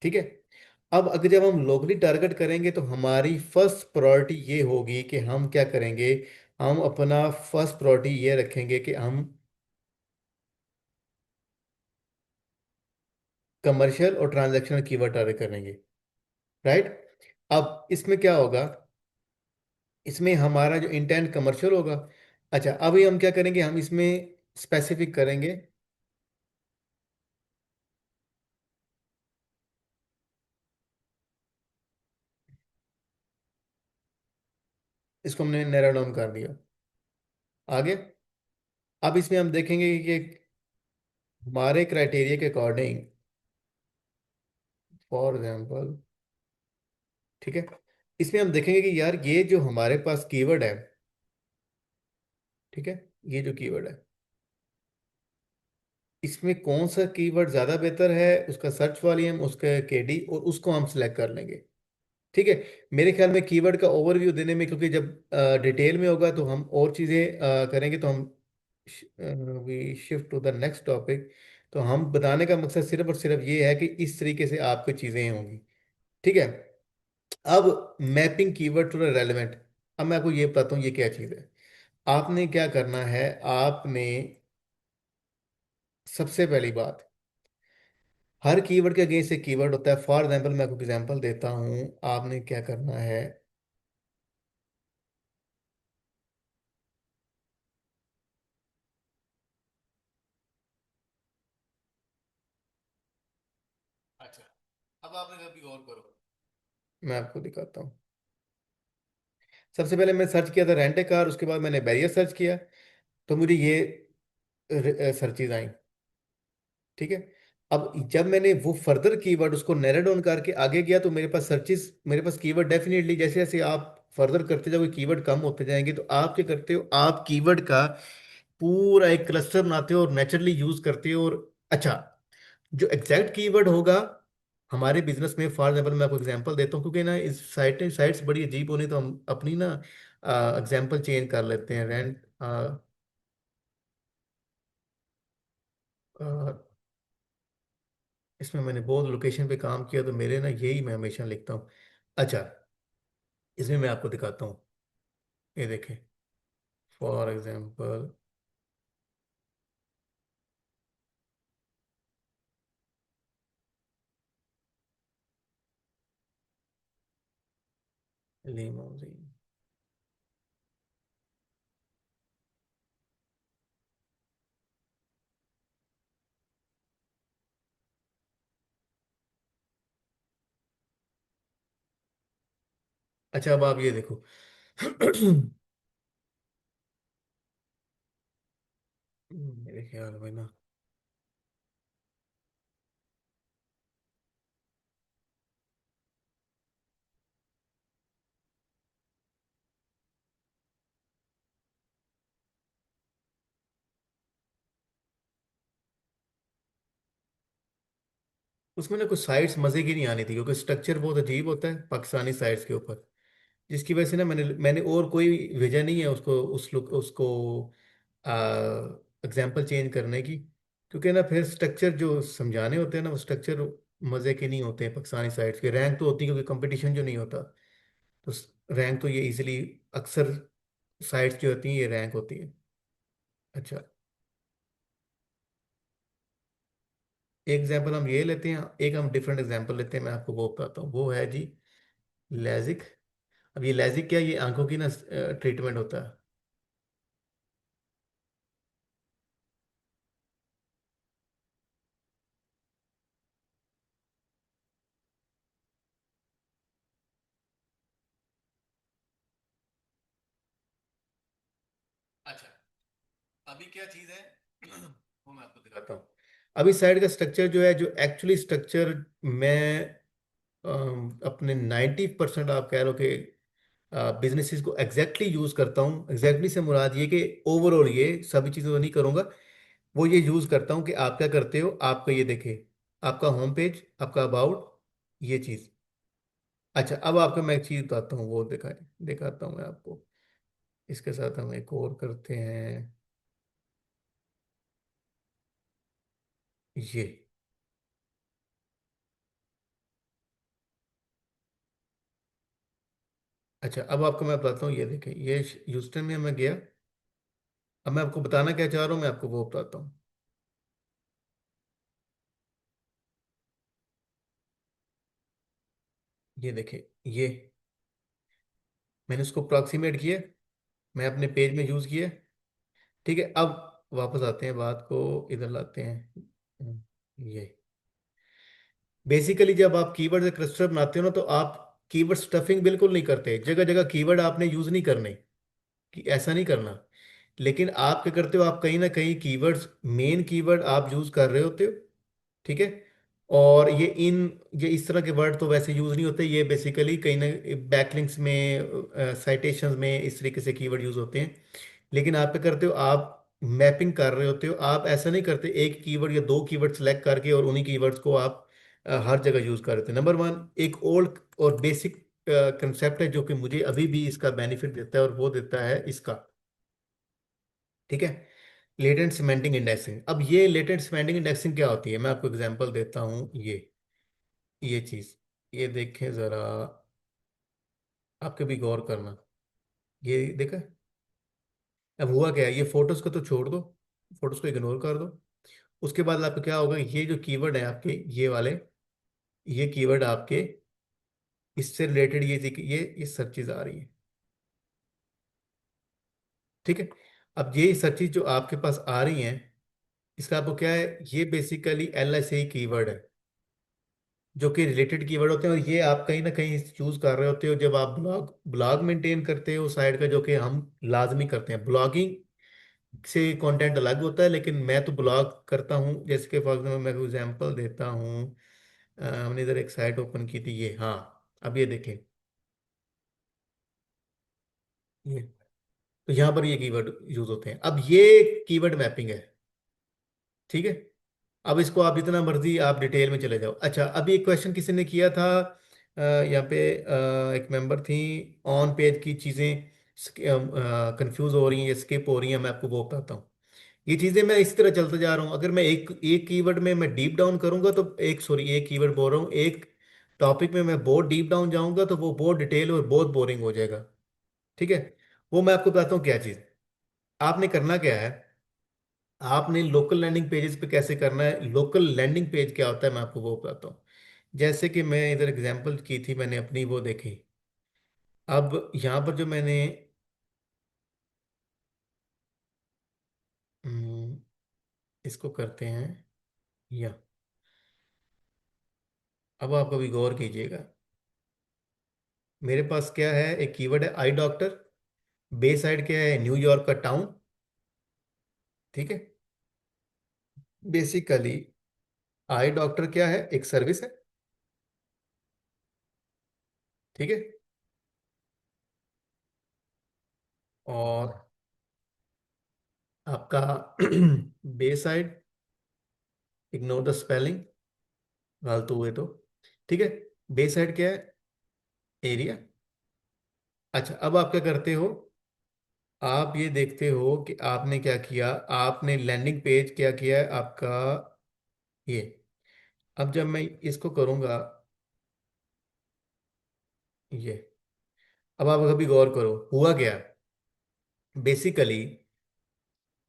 ठीक है। अब अगर जब हम लोकली टारगेट करेंगे तो हमारी फर्स्ट प्रायोरिटी ये होगी कि हम क्या करेंगे, हम अपना फर्स्ट प्रायोरिटी ये रखेंगे कि हम कमर्शियल और ट्रांजैक्शनल कीवर्ड टारगेट करेंगे, राइट। अब इसमें क्या होगा, इसमें हमारा जो इंटेंट कमर्शियल होगा। अच्छा, अभी हम क्या करेंगे, हम इसमें स्पेसिफिक करेंगे। इसको हमने नैरो डाउन कर दिया। आगे, अब इसमें हम देखेंगे कि हमारे क्राइटेरिया के अकॉर्डिंग, फॉर एग्जांपल, ठीक है, इसमें हम देखेंगे कि यार ये जो हमारे पास कीवर्ड है, ठीक है, ये जो कीवर्ड है, इसमें कौन सा कीवर्ड ज़्यादा बेहतर है, उसका सर्च वॉल्यूम, उसका केडी, और उसको हम सिलेक्ट कर लेंगे, ठीक है। मेरे ख्याल में कीवर्ड का ओवरव्यू देने में, क्योंकि जब डिटेल में होगा तो हम और चीज़ें करेंगे, तो हम we shift to the next topic. तो हम बताने का मकसद सिर्फ और सिर्फ ये है कि इस तरीके से आपकी चीज़ें होंगी, ठीक है। अब मैपिंग कीवर्ड टू रेलेवेंट। अब मैं आपको ये बताता हूँ ये क्या चीज़ है। आपने क्या करना है, आपने सबसे पहली बात, हर कीवर्ड के अगेंस्ट एक कीवर्ड होता है। फॉर एग्जाम्पल मैं आपको एग्जाम्पल देता हूँ, आपने क्या करना है। अच्छा, अब आपने कभी गौर करो, मैं आपको दिखाता हूँ। सबसे पहले मैं सर्च किया था रेंट ए कार, उसके बाद मैंने बैरियर सर्च किया, तो मुझे ये सर्चेज आई, ठीक है। अब जब मैंने वो फर्दर कीवर्ड उसको नैरो डाउन करके आगे गया, तो मेरे पास सर्चेस, मेरे पास कीवर्ड डेफिनेटली, जैसे जैसे आप फर्दर करते जाओगे कीवर्ड कम होते जाएंगे, तो आप क्या करते हो, आप कीवर्ड का पूरा एक क्लस्टर बनाते हो और नेचुरली यूज करते हो। और अच्छा, जो एग्जैक्ट कीवर्ड होगा हमारे बिजनेस में, फॉर एग्जाम्पल मैं आपको एग्जांपल देता हूँ, क्योंकि ना इस साइट्स बड़ी अजीब होनी, तो हम अपनी ना एग्जांपल चेंज कर लेते हैं। रेंट इसमें मैंने बहुत लोकेशन पे काम किया, तो मेरे ना यही मैं हमेशा लिखता हूँ। अच्छा, इसमें मैं आपको दिखाता हूँ, ये देखें, फॉर एग्जांपल, लिमोजिन। अच्छा, अब आप ये देखो। मेरे ख्याल में ना, उसमें ना कुछ साइट्स मजे की नहीं आनी थी, क्योंकि स्ट्रक्चर बहुत अजीब होता है पाकिस्तानी साइट्स के ऊपर, जिसकी वजह से ना मैंने मैंने और कोई वजह नहीं है उसको, उस लुक उसको एग्जाम्पल चेंज करने की, क्योंकि ना फिर स्ट्रक्चर जो समझाने होते हैं ना, वो स्ट्रक्चर मजे के नहीं होते हैं पाकिस्तानी साइट्स के। रैंक तो होती है क्योंकि कंपटीशन जो नहीं होता, तो रैंक तो ये इजीली, अक्सर साइट्स जो होती हैं ये रैंक होती है। अच्छा, एक एग्जांपल हम ये लेते हैं, एक हम डिफरेंट एग्जांपल लेते हैं, मैं आपको वो बताता हूँ। वो है जी लैजिक। अब ये लैजिक क्या है? ये आंखों की ना ट्रीटमेंट होता है। अच्छा, अभी क्या चीज है वो मैं आपको दिखाता हूँ। अभी साइड का स्ट्रक्चर जो है, जो एक्चुअली स्ट्रक्चर मैं अपने 90% आप कह लो कि बिजनेसेस को एग्जैक्टली यूज करता हूँ। एग्जैक्टली से मुराद ये कि ओवरऑल ये सभी चीज़ें तो नहीं करूँगा, वो ये यूज करता हूँ कि आप क्या करते हो। आपका ये देखे, आपका होम पेज, आपका अबाउट, ये चीज़। अच्छा, अब आपको मैं एक चीज़ बताता हूँ, वो दिखाता हूँ मैं आपको। इसके साथ हम एक और करते हैं, ये। अच्छा, अब आपको मैं बताता हूँ, ये देखें, ये ह्यूस्टन में मैं गया। अब मैं आपको बताना क्या चाह रहा हूँ, मैं आपको वो बताता हूँ। ये देखें, ये मैंने उसको अप्रॉक्सीमेट किया, मैं अपने पेज में यूज़ किया। ठीक है, अब वापस आते हैं, बात को इधर लाते हैं। ये बेसिकली जब आप कीवर्ड से क्लस्टर बनाते हो ना, तो आप कीवर्ड स्टफिंग बिल्कुल नहीं करते, जगह जगह कीवर्ड आपने यूज़ नहीं करने, कि ऐसा नहीं करना। लेकिन आप क्या करते हो, आप कहीं ना कहीं कीवर्ड्स, मेन कीवर्ड आप यूज़ कर रहे होते हो। ठीक है। और ये इस तरह के वर्ड तो वैसे यूज नहीं होते, ये बेसिकली कहीं ना बैकलिंक्स में, साइटेशंस में इस तरीके से कीवर्ड यूज होते हैं। लेकिन आप क्या करते हो, आप मैपिंग कर रहे होते हो। आप ऐसा नहीं करते एक कीवर्ड या दो कीवर्ड सेलेक्ट करके और उन्हीं कीवर्ड्स को आप हर जगह यूज कर रहे थे। नंबर वन, एक ओल्ड और बेसिक कंसेप्ट है जो कि मुझे अभी भी इसका बेनिफिट देता है, और वो देता है इसका। ठीक है, लेटेंट सिमेंटिक इंडेक्सिंग। अब ये लेटेंट सिमेंटिक इंडेक्सिंग क्या होती है, मैं आपको एग्जांपल देता हूँ। ये चीज, ये देखें जरा, आपके भी गौर करना। ये देखा, अब हुआ क्या है, ये फोटोज को तो छोड़ दो, फोटोज को इग्नोर कर दो। उसके बाद आपको क्या होगा, ये जो कीवर्ड है आपके, ये वाले, ये कीवर्ड आपके, इससे रिलेटेड ये सर्चेज आ रही है। ठीक है। अब ये सर्चेज जो आपके पास आ रही हैं, इसका आपको क्या है, ये बेसिकली LSA कीवर्ड है, जो कि रिलेटेड कीवर्ड होते हैं। और ये आप कहीं ना कहीं चूज कर रहे होते हो जब आप ब्लॉग ब्लॉग मेंटेन करते हो साइट का, जो कि हम लाजमी करते हैं। ब्लॉगिंग से कंटेंट अलग होता है, लेकिन मैं तो ब्लॉग करता हूँ। जैसे कि फॉर एग्जाम्पल मैं एग्जांपल देता हूँ, हमने इधर एक साइट ओपन की थी, ये, हाँ। अब ये देखें, ये तो यहाँ पर ये कीवर्ड यूज होते हैं। अब ये कीवर्ड मैपिंग है। ठीक है। अब इसको आप जितना मर्जी आप डिटेल में चले जाओ। अच्छा, अभी एक क्वेश्चन किसी ने किया था, यहाँ पे एक मेंबर थी, ऑन पेज की चीज़ें कंफ्यूज हो रही हैं या स्किप हो रही हैं। मैं आपको वो बताता हूँ। ये चीज़ें मैं इस तरह चलते जा रहा हूँ। अगर मैं एक एक कीवर्ड में मैं डीप डाउन करूंगा, तो एक कीवर्ड बोल रहा हूँ, एक टॉपिक में मैं बहुत डीप डाउन जाऊंगा तो वो बहुत डिटेल और बहुत बोरिंग हो जाएगा। ठीक है। वो मैं आपको बताता हूँ क्या चीज़ आपने करना क्या है। आपने लोकल लैंडिंग पेजेस पे कैसे करना है, लोकल लैंडिंग पेज क्या होता है, मैं आपको वो बताता हूँ। जैसे कि मैं इधर एग्जांपल की थी, मैंने अपनी वो देखी। अब यहाँ पर जो मैंने हम्म, इसको करते हैं, या अब आप कभी गौर कीजिएगा। मेरे पास क्या है, एक कीवर्ड है आई डॉक्टर। बे साइड क्या है, न्यूयॉर्क का टाउन। ठीक है। बेसिकली आई डॉक्टर क्या है, एक सर्विस है। ठीक है। और आपका बे साइड, इग्नोर द स्पेलिंग, फालतू हुए तो। ठीक है। बे साइड क्या है, एरिया। अच्छा, अब आप क्या करते हो, आप ये देखते हो कि आपने क्या किया, आपने लैंडिंग पेज क्या किया है आपका, ये अब जब मैं इसको करूंगा, ये, अब आप कभी गौर करो हुआ क्या। बेसिकली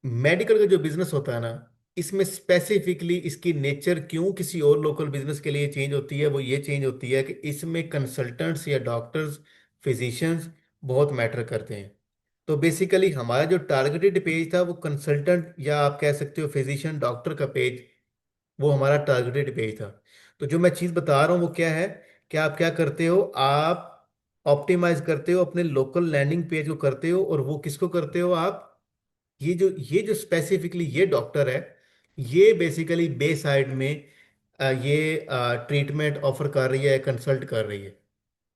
मेडिकल का जो बिजनेस होता है ना, इसमें स्पेसिफिकली इसकी नेचर क्यों किसी और लोकल बिजनेस के लिए चेंज होती है, वो ये चेंज होती है कि इसमें कंसल्टेंट्स या डॉक्टर्स, फिजिशियंस बहुत मैटर करते हैं। तो बेसिकली हमारा जो टारगेटेड पेज था वो कंसल्टेंट या आप कह सकते हो फिजिशियन डॉक्टर का पेज, वो हमारा टारगेटेड पेज था। तो जो मैं चीज़ बता रहा हूँ वो क्या है, कि आप क्या करते हो, आप ऑप्टिमाइज करते हो अपने लोकल लैंडिंग पेज को करते हो, और वो किसको करते हो आप, ये जो स्पेसिफिकली ये डॉक्टर है, ये बेसिकली बे साइड में ये ट्रीटमेंट ऑफर कर रही है, कंसल्ट कर रही है।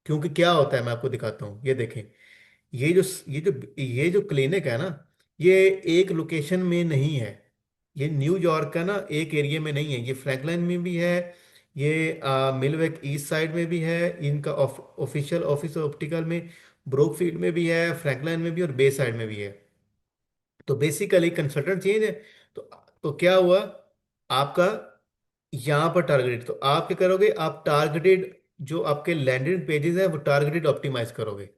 क्योंकि क्या होता है मैं आपको दिखाता हूँ, ये देखें। ये जो ये जो क्लिनिक है ना, ये एक लोकेशन में नहीं है। ये न्यूयॉर्क का ना एक एरिया में नहीं है, ये फ्रैंकलिन में भी है, ये मिलवेक ईस्ट साइड में भी है, इनका ऑफिशियल ऑफिस ऑप्टिकल में ब्रोकफील्ड में भी है, फ्रैंकलिन में भी और बे साइड में भी है। तो बेसिकली कंसल्टेंट चेंज है। तो तो क्या हुआ आपका, यहाँ पर टारगेटेड, तो आप क्या करोगे, आप टारगेटेड जो आपके लैंडिंग पेजेस हैं वो टारगेटेड ऑप्टिमाइज करोगे।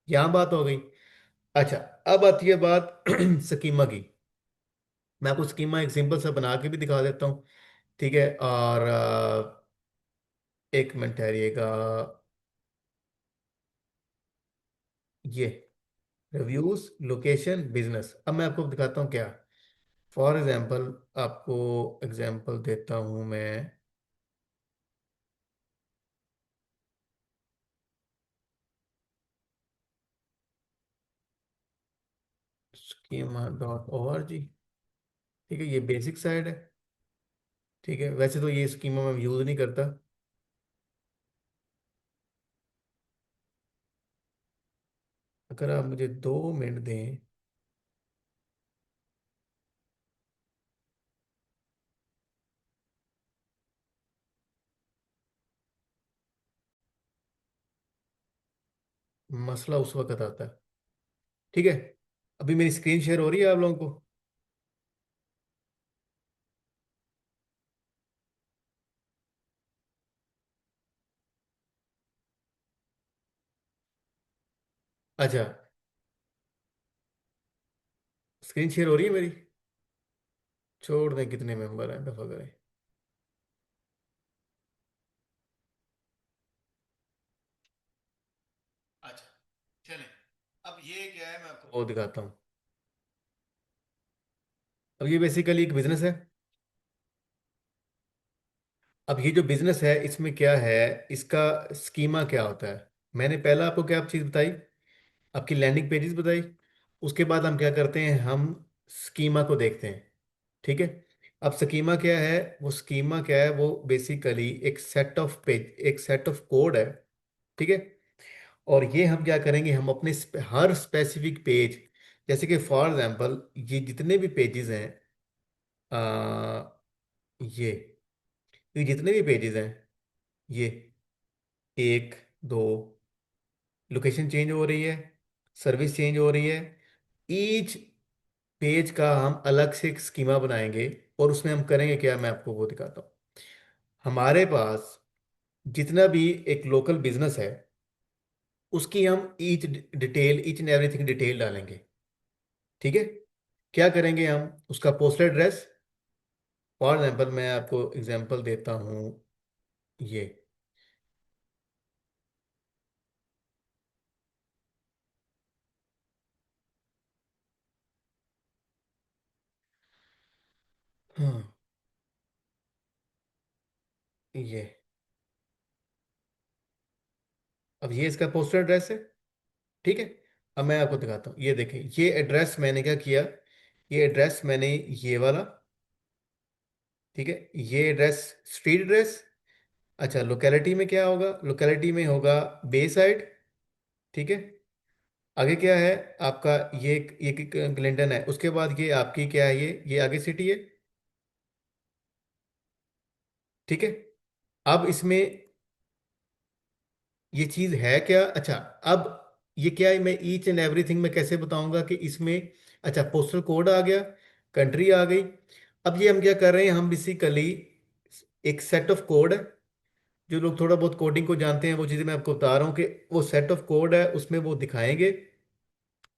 यहाँ बात हो गई। अच्छा, अब आती है बात स्कीमा की। मैं आपको स्कीमा एक सिंपल सा बना के भी दिखा देता हूँ। ठीक है, और एक मिनट ठहरिएगा। ये रिव्यूज, लोकेशन, बिजनेस, अब मैं आपको दिखाता हूँ क्या। फॉर एग्जांपल, आपको एग्जांपल देता हूँ मैं। schema.org। ठीक है, ये बेसिक साइट है। ठीक है, वैसे तो ये स्कीमा मैं यूज़ नहीं करता। अगर आप मुझे 2 मिनट दें। मसला उस वक्त आता है। ठीक है, अभी मेरी स्क्रीन शेयर हो रही है आप लोगों को। अच्छा, स्क्रीन शेयर हो रही है मेरी। छोड़ दें, कितने मेंबर हैं, दफा करें। अच्छा, चलें। अब ये क्या है मैं आपको वो दिखाता हूँ। अब ये बेसिकली एक बिजनेस है। अब ये जो बिजनेस है इसमें क्या है, इसका स्कीमा क्या होता है। मैंने पहला आपको क्या चीज़ बताई, आपकी लैंडिंग पेजेस बताई। उसके बाद हम क्या करते हैं, हम स्कीमा को देखते हैं। ठीक है, अब स्कीमा क्या है, वो स्कीमा क्या है, वो बेसिकली एक सेट ऑफ पेज, एक सेट ऑफ कोड है। ठीक है, और ये हम क्या करेंगे, हम अपने हर स्पेसिफिक पेज, जैसे कि फॉर एग्जांपल ये जितने भी पेजेस हैं, आ, ये ये जितने भी पेजेस हैं, ये एक, दो, लोकेशन चेंज हो रही है, सर्विस चेंज हो रही है, ईच पेज का हम अलग से एक स्कीमा बनाएंगे। और उसमें हम करेंगे क्या, मैं आपको वो दिखाता हूँ। हमारे पास जितना भी एक लोकल बिजनेस है, उसकी हम each detail, each and everything detail डालेंगे। ठीक है, क्या करेंगे हम, उसका पोस्टल एड्रेस। फॉर एग्जाम्पल मैं आपको एग्जाम्पल देता हूँ, ये। हाँ, ये, अब ये इसका पोस्टल एड्रेस है। ठीक है, अब मैं आपको दिखाता हूँ, ये देखें, ये एड्रेस मैंने क्या किया, ये एड्रेस मैंने ये वाला। ठीक है, ये एड्रेस, स्ट्रीट एड्रेस। अच्छा, लोकेलिटी में क्या होगा, लोकेलिटी में होगा बे साइड। ठीक है, आगे क्या है आपका, ये क्लिंटन है, उसके बाद ये आपकी क्या है, ये आगे सिटी है। ठीक है, अब इसमें ये चीज है क्या, अच्छा, अब ये क्या है, मैं ईच एंड एवरीथिंग में कैसे बताऊंगा कि इसमें, अच्छा, पोस्टल कोड आ गया, कंट्री आ गई। अब ये हम क्या कर रहे हैं, हम बेसिकली एक सेट ऑफ कोड है। जो लोग थोड़ा बहुत कोडिंग को जानते हैं वो चीज़ें मैं आपको बता रहा हूँ कि वो सेट ऑफ कोड है, उसमें वो दिखाएंगे।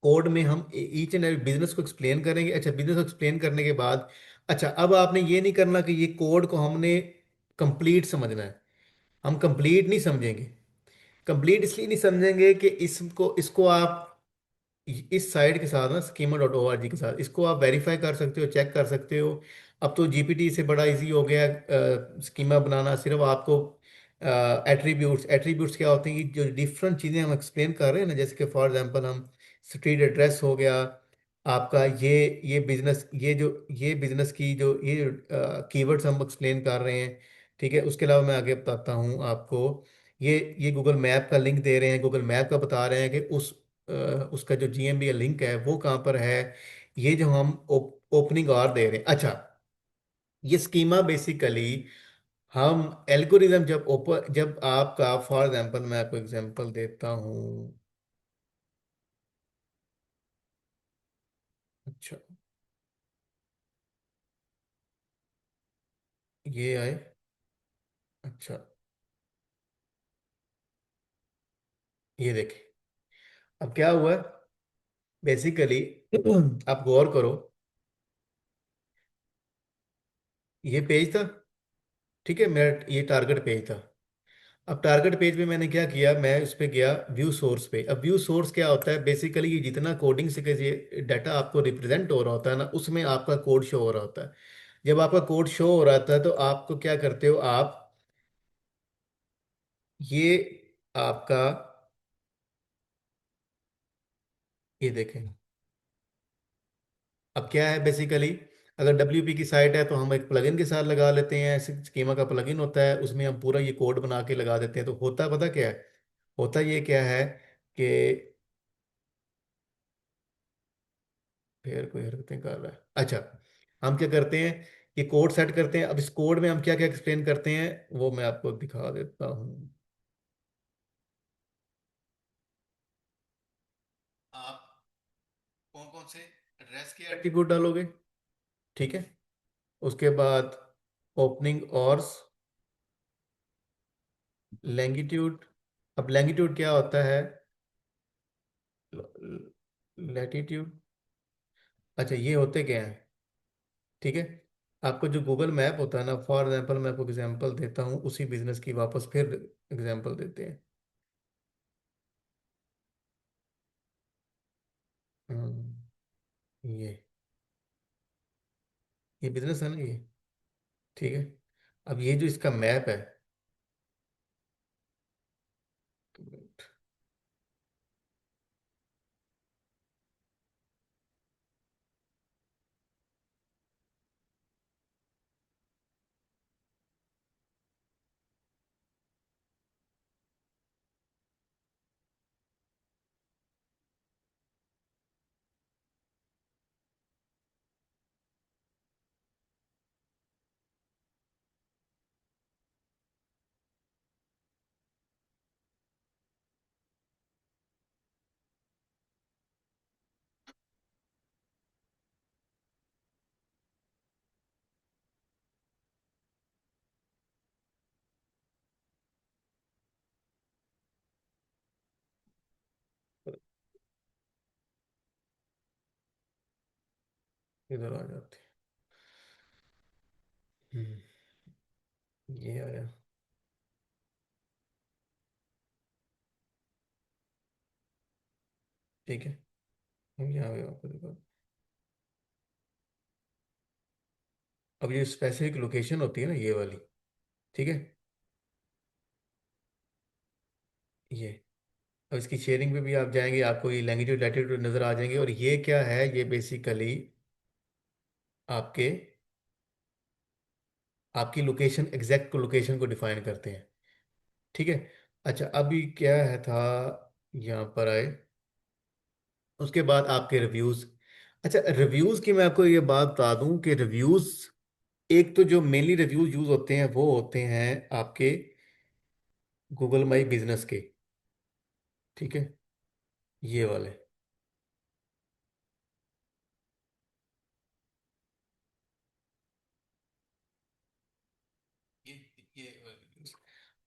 कोड में हम ईच एंड एवरी बिजनेस को एक्सप्लेन करेंगे। अच्छा, बिजनेस को एक्सप्लेन करने के बाद, अच्छा अब आपने ये नहीं करना कि ये कोड को हमने कंप्लीट समझना है। हम कंप्लीट नहीं समझेंगे। कंप्लीट इसलिए नहीं समझेंगे कि इसको इसको आप इस साइट के साथ ना, schema.org के साथ इसको आप वेरीफाई कर सकते हो, चेक कर सकते हो। अब तो जीपीटी से बड़ा इजी हो गया है स्कीमा बनाना। सिर्फ आपको एट्रीब्यूट्स, एट्रीब्यूट्स क्या होते हैं कि जो डिफरेंट चीज़ें हम एक्सप्लेन कर रहे हैं ना, जैसे कि फॉर एग्जांपल हम स्ट्रीट एड्रेस हो गया आपका, ये बिजनेस, ये बिजनेस की जो ये कीवर्ड्स हम एक्सप्लेन कर रहे हैं। ठीक है, उसके अलावा मैं आगे बताता हूँ आपको। ये गूगल मैप का लिंक दे रहे हैं, गूगल मैप का बता रहे हैं कि उसका जो जीएमबी लिंक है वो कहाँ पर है। ये जो हम ओपनिंग आवर दे रहे हैं। अच्छा, ये स्कीमा बेसिकली हम एल्गोरिदम जब आपका फॉर एग्जांपल, मैं आपको एग्जांपल देता हूँ। अच्छा, ये आए। अच्छा, ये देखें। अब क्या हुआ है बेसिकली, आप गौर करो। ये पेज था, ठीक है, मेरा ये टारगेट पेज था। अब टारगेट पेज पे मैंने क्या किया, मैं उस पे गया व्यू सोर्स पे। अब व्यू सोर्स क्या होता है बेसिकली, ये जितना कोडिंग से ये डाटा आपको रिप्रेजेंट हो रहा होता है ना, उसमें आपका कोड शो हो रहा होता है। जब आपका कोड शो हो रहा था तो आपको क्या करते हो आप, ये आपका, ये देखें। अब क्या है बेसिकली, अगर डब्ल्यूपी की साइट है तो हम एक प्लगइन के साथ लगा लेते हैं। ऐसे स्कीमा का प्लगइन होता है, उसमें हम पूरा ये कोड बना के लगा देते हैं। तो होता पता क्या है, होता ये क्या है कि फिर कोई हरकतें कर रहा है। अच्छा, हम क्या करते हैं, ये कोड सेट करते हैं। अब इस कोड में हम क्या क्या एक्सप्लेन करते हैं वो मैं आपको दिखा देता हूँ। आप कौन कौन से एड्रेस के एट्रीब्यूट डालोगे, ठीक है। उसके बाद ओपनिंग ऑर्स, लैंगिट्यूड। अब लैंगिट्यूड क्या होता है, लैटिट्यूड। अच्छा, ये होते क्या हैं, ठीक है। आपको जो गूगल मैप होता है ना, फॉर एग्जांपल मैं आपको एग्जांपल देता हूँ उसी बिजनेस की, वापस फिर एग्जांपल देते हैं। ये ये बिजनेस है ना ये, ठीक है। अब ये जो इसका मैप है, इधर आ जाते हैं। ये आया, ठीक है। अब यहाँ पे आपको देखो, अब ये स्पेसिफिक लोकेशन होती है ना ये वाली, ठीक है। ये, अब इसकी शेयरिंग पे भी आप जाएंगे, आपको ये लैंग्वेज लैटिट्यूड नजर आ जाएंगे। और ये क्या है, ये बेसिकली आपके, आपकी लोकेशन, एग्जैक्ट लोकेशन को डिफाइन करते हैं, ठीक है। अच्छा, अभी क्या है था, यहाँ पर आए, उसके बाद आपके रिव्यूज। अच्छा, रिव्यूज की मैं आपको ये बात बता दूं कि रिव्यूज, एक तो जो मेनली रिव्यूज यूज होते हैं वो होते हैं आपके गूगल माई बिजनेस के, ठीक है, ये वाले।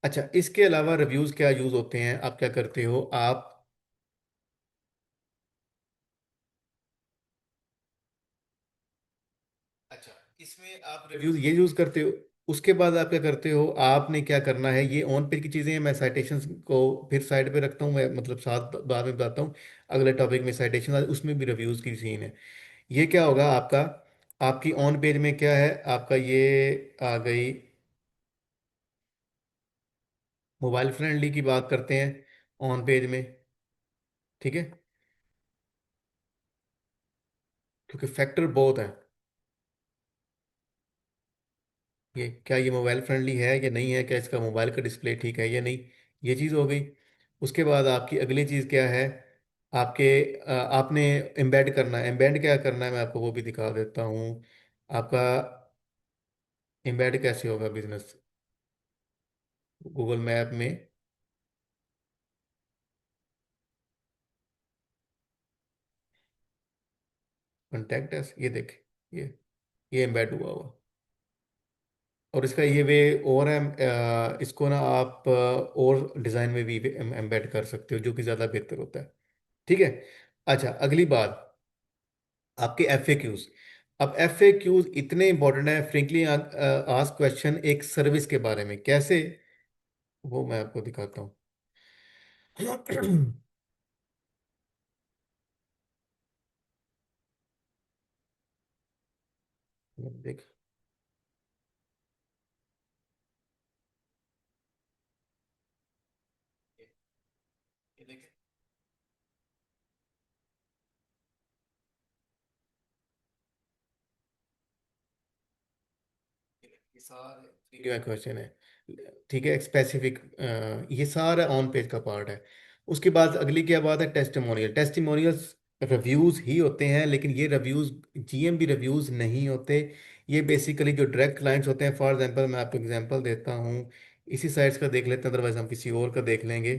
अच्छा, इसके अलावा रिव्यूज क्या यूज होते हैं, आप क्या करते हो आप? अच्छा, इसमें आप रिव्यूज ये यूज करते हो। उसके बाद आप क्या करते हो, आपने क्या करना है, ये ऑन पेज की चीजें हैं, मैं साइटेशंस को फिर साइड पे रखता हूँ, मैं मतलब साथ बाद में बताता हूँ। अगले टॉपिक में साइटेशन उसमें भी रिव्यूज की सीन है। ये क्या होगा आपका, आपकी ऑन पेज में क्या है आपका, ये आ गई मोबाइल फ्रेंडली की बात करते हैं ऑन पेज में। ठीक है, क्योंकि फैक्टर बहुत है। ये क्या, ये मोबाइल फ्रेंडली है या नहीं है, क्या इसका मोबाइल का डिस्प्ले ठीक है या नहीं, ये चीज़ हो गई। उसके बाद आपकी अगली चीज़ क्या है, आपके आपने एम्बेड करना है। एम्बेड क्या करना है, मैं आपको वो भी दिखा देता हूँ। आपका एम्बेड कैसे होगा बिजनेस, गूगल मैप में कॉन्टैक्ट है, ये देख, ये एम्बेड हुआ हुआ। और इसका ये वे और है, इसको ना आप और डिज़ाइन में भी एम्बेड कर सकते हो, जो कि ज़्यादा बेहतर होता है। ठीक है। अच्छा, अगली बात, आपके एफ ए क्यूज। अब एफ ए क्यूज इतने इंपॉर्टेंट है, फ्रेंकली आस्क क्वेश्चन एक सर्विस के बारे में कैसे, वो मैं आपको दिखाता हूँ। देख, ये देख, ये सारे फ्री का क्वेश्चन है। ठीक है, स्पेसिफिक, ये सारा ऑन पेज का पार्ट है। उसके बाद अगली क्या बात है, टेस्टिमोनियल। टेस्टिमोनियल्स रिव्यूज ही होते हैं, लेकिन ये रिव्यूज जीएमबी रिव्यूज नहीं होते। ये बेसिकली जो डायरेक्ट क्लाइंट्स होते हैं, फॉर एग्जांपल मैं आपको एग्जांपल देता हूँ, इसी साइट्स का देख लेते हैं, अदरवाइज हम किसी और का देख लेंगे।